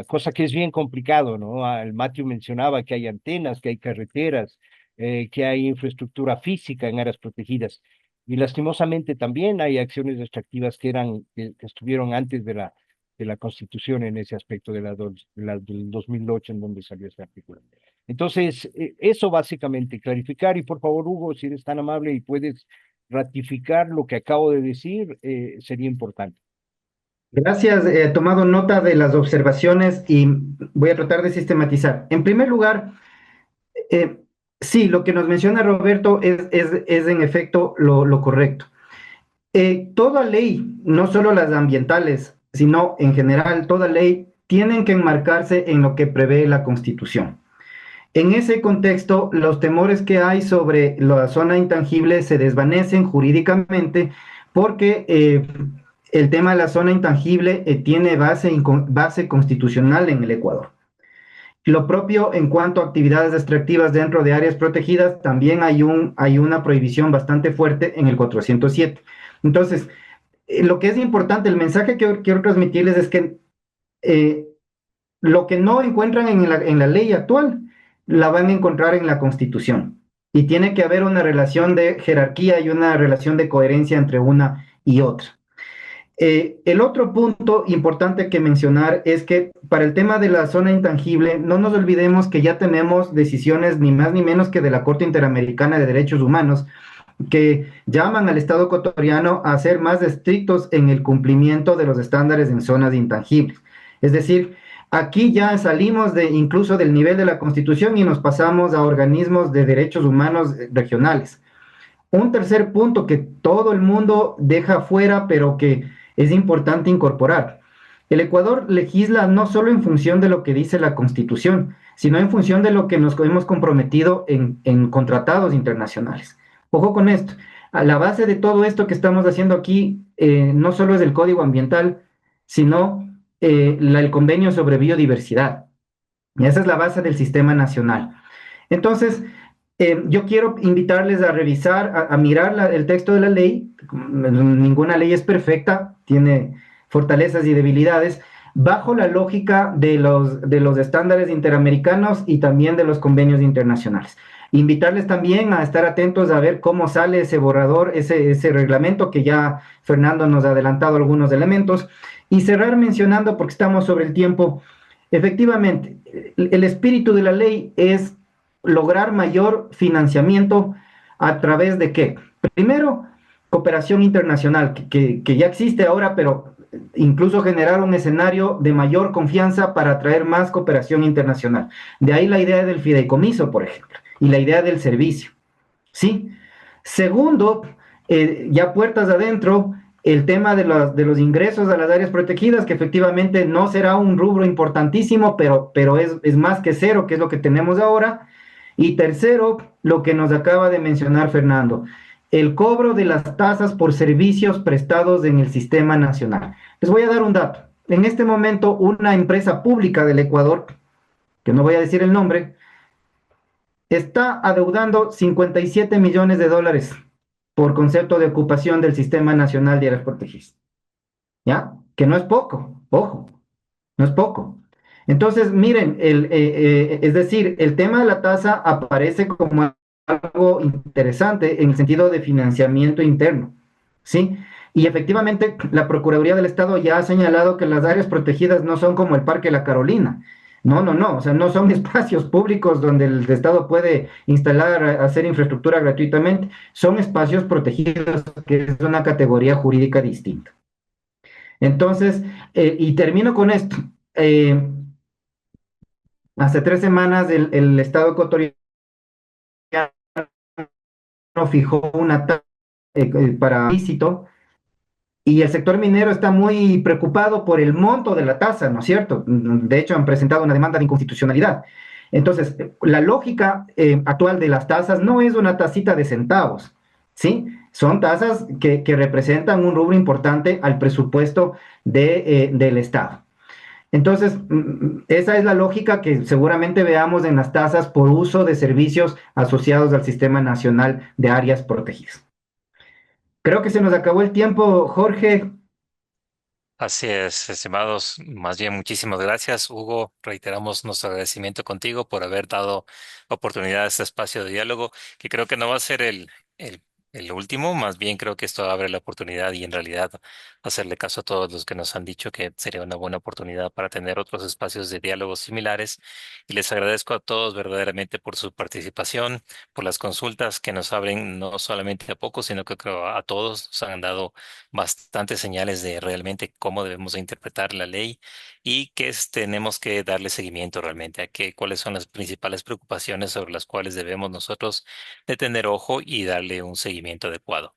cosa que es bien complicado, ¿no? El Matthew mencionaba que hay antenas, que hay carreteras, que hay infraestructura física en áreas protegidas. Y lastimosamente también hay acciones extractivas que estuvieron antes de la Constitución en ese aspecto del 2008 en donde salió este artículo. Entonces, eso básicamente, clarificar y por favor, Hugo, si eres tan amable y puedes ratificar lo que acabo de decir, sería importante. Gracias, he tomado nota de las observaciones y voy a tratar de sistematizar. En primer lugar, eh, Sí, lo que nos menciona Roberto es en efecto lo correcto. Toda ley, no solo las ambientales, sino en general, toda ley, tienen que enmarcarse en lo que prevé la Constitución. En ese contexto, los temores que hay sobre la zona intangible se desvanecen jurídicamente porque el tema de la zona intangible tiene base constitucional en el Ecuador. Lo propio en cuanto a actividades extractivas dentro de áreas protegidas, también hay una prohibición bastante fuerte en el 407. Entonces, lo que es importante, el mensaje que quiero transmitirles es que eh, lo que no encuentran en la ley actual, la van a encontrar en la Constitución. Y tiene que haber una relación de jerarquía y una relación de coherencia entre una y otra. El otro punto importante que mencionar es que para el tema de la zona intangible, no nos olvidemos que ya tenemos decisiones ni más ni menos que de la Corte Interamericana de Derechos Humanos que llaman al Estado ecuatoriano a ser más estrictos en el cumplimiento de los estándares en zonas intangibles. Es decir, aquí ya salimos incluso del nivel de la Constitución y nos pasamos a organismos de derechos humanos regionales. Un tercer punto que todo el mundo deja fuera, pero que es importante incorporar. El Ecuador legisla no solo en función de lo que dice la Constitución, sino en función de lo que nos hemos comprometido en tratados internacionales. Ojo con esto. A la base de todo esto que estamos haciendo aquí, no solo es el Código Ambiental, sino el Convenio sobre Biodiversidad. Y esa es la base del sistema nacional. Entonces, yo quiero invitarles a revisar, a mirar el texto de la ley. Ninguna ley es perfecta, tiene fortalezas y debilidades, bajo la lógica de los estándares interamericanos y también de los convenios internacionales. Invitarles también a estar atentos a ver cómo sale ese borrador, ese reglamento que ya Fernando nos ha adelantado algunos elementos. Y cerrar mencionando, porque estamos sobre el tiempo, efectivamente, el espíritu de la ley es lograr mayor financiamiento a través de qué? Primero, cooperación internacional, que ya existe ahora, pero incluso generar un escenario de mayor confianza para atraer más cooperación internacional. De ahí la idea del fideicomiso, por ejemplo, y la idea del servicio. ¿Sí? Segundo, ya puertas adentro, el tema de los ingresos a las áreas protegidas, que efectivamente no será un rubro importantísimo, pero es más que cero, que es lo que tenemos ahora. Y tercero, lo que nos acaba de mencionar Fernando, el cobro de las tasas por servicios prestados en el sistema nacional. Les voy a dar un dato. En este momento, una empresa pública del Ecuador, que no voy a decir el nombre, está adeudando 57 millones de dólares por concepto de ocupación del Sistema Nacional de Áreas Protegidas. ¿Ya? Que no es poco, ojo, no es poco. Entonces, miren, es decir, el tema de la tasa aparece como algo interesante en el sentido de financiamiento interno, ¿sí? Y efectivamente, la Procuraduría del Estado ya ha señalado que las áreas protegidas no son como el Parque La Carolina. No, no, no, o sea, no son espacios públicos donde el Estado puede instalar, hacer infraestructura gratuitamente, son espacios protegidos, que es una categoría jurídica distinta. Entonces, y termino con esto. Hace 3 semanas el Estado ecuatoriano fijó una tasa para ilícito y el sector minero está muy preocupado por el monto de la tasa, ¿no es cierto? De hecho, han presentado una demanda de inconstitucionalidad. Entonces, la lógica actual de las tasas no es una tasita de centavos, ¿sí? Son tasas que representan un rubro importante al presupuesto del Estado. Entonces, esa es la lógica que seguramente veamos en las tasas por uso de servicios asociados al Sistema Nacional de Áreas Protegidas. Creo que se nos acabó el tiempo, Jorge. Así es, estimados. Más bien, muchísimas gracias, Hugo. Reiteramos nuestro agradecimiento contigo por haber dado oportunidad a este espacio de diálogo, que creo que no va a ser el el último, más bien creo que esto abre la oportunidad y en realidad hacerle caso a todos los que nos han dicho que sería una buena oportunidad para tener otros espacios de diálogo similares. Y les agradezco a todos verdaderamente por su participación, por las consultas que nos abren no solamente a pocos, sino que creo a todos nos han dado bastantes señales de realmente cómo debemos de interpretar la ley y tenemos que darle seguimiento realmente a cuáles son las principales preocupaciones sobre las cuales debemos nosotros de tener ojo y darle un seguimiento adecuado.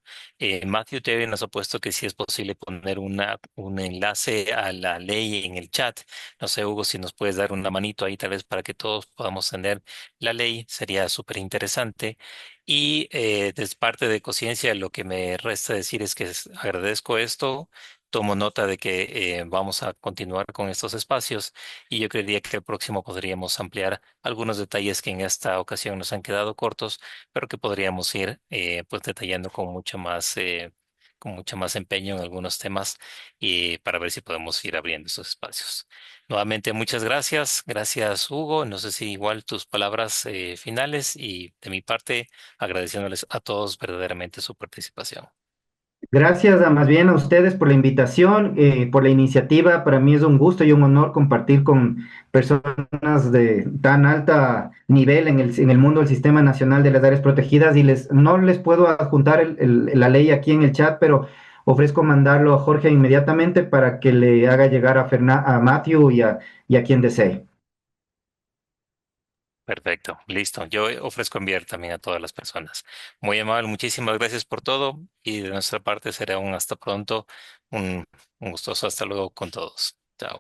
Matthew Terry nos ha puesto que si es posible poner un enlace a la ley en el chat. No sé, Hugo, si nos puedes dar una manito ahí tal vez para que todos podamos tener la ley, sería súper interesante. Y desde parte de Conciencia, lo que me resta decir es que agradezco esto. Tomo nota de que vamos a continuar con estos espacios y yo creería que el próximo podríamos ampliar algunos detalles que en esta ocasión nos han quedado cortos, pero que podríamos ir pues detallando con mucho más empeño en algunos temas y para ver si podemos ir abriendo esos espacios. Nuevamente, muchas gracias. Gracias, Hugo. No sé si igual tus palabras finales y de mi parte, agradeciéndoles a todos verdaderamente su participación. Gracias más bien a ustedes por la invitación, por la iniciativa. Para mí es un gusto y un honor compartir con personas de tan alta nivel en el mundo del Sistema Nacional de las Áreas Protegidas y no les puedo adjuntar la ley aquí en el chat, pero ofrezco mandarlo a Jorge inmediatamente para que le haga llegar a Matthew y a quien desee. Perfecto, listo. Yo ofrezco enviar también a todas las personas. Muy amable, muchísimas gracias por todo y de nuestra parte será un hasta pronto, un gustoso hasta luego con todos. Chao.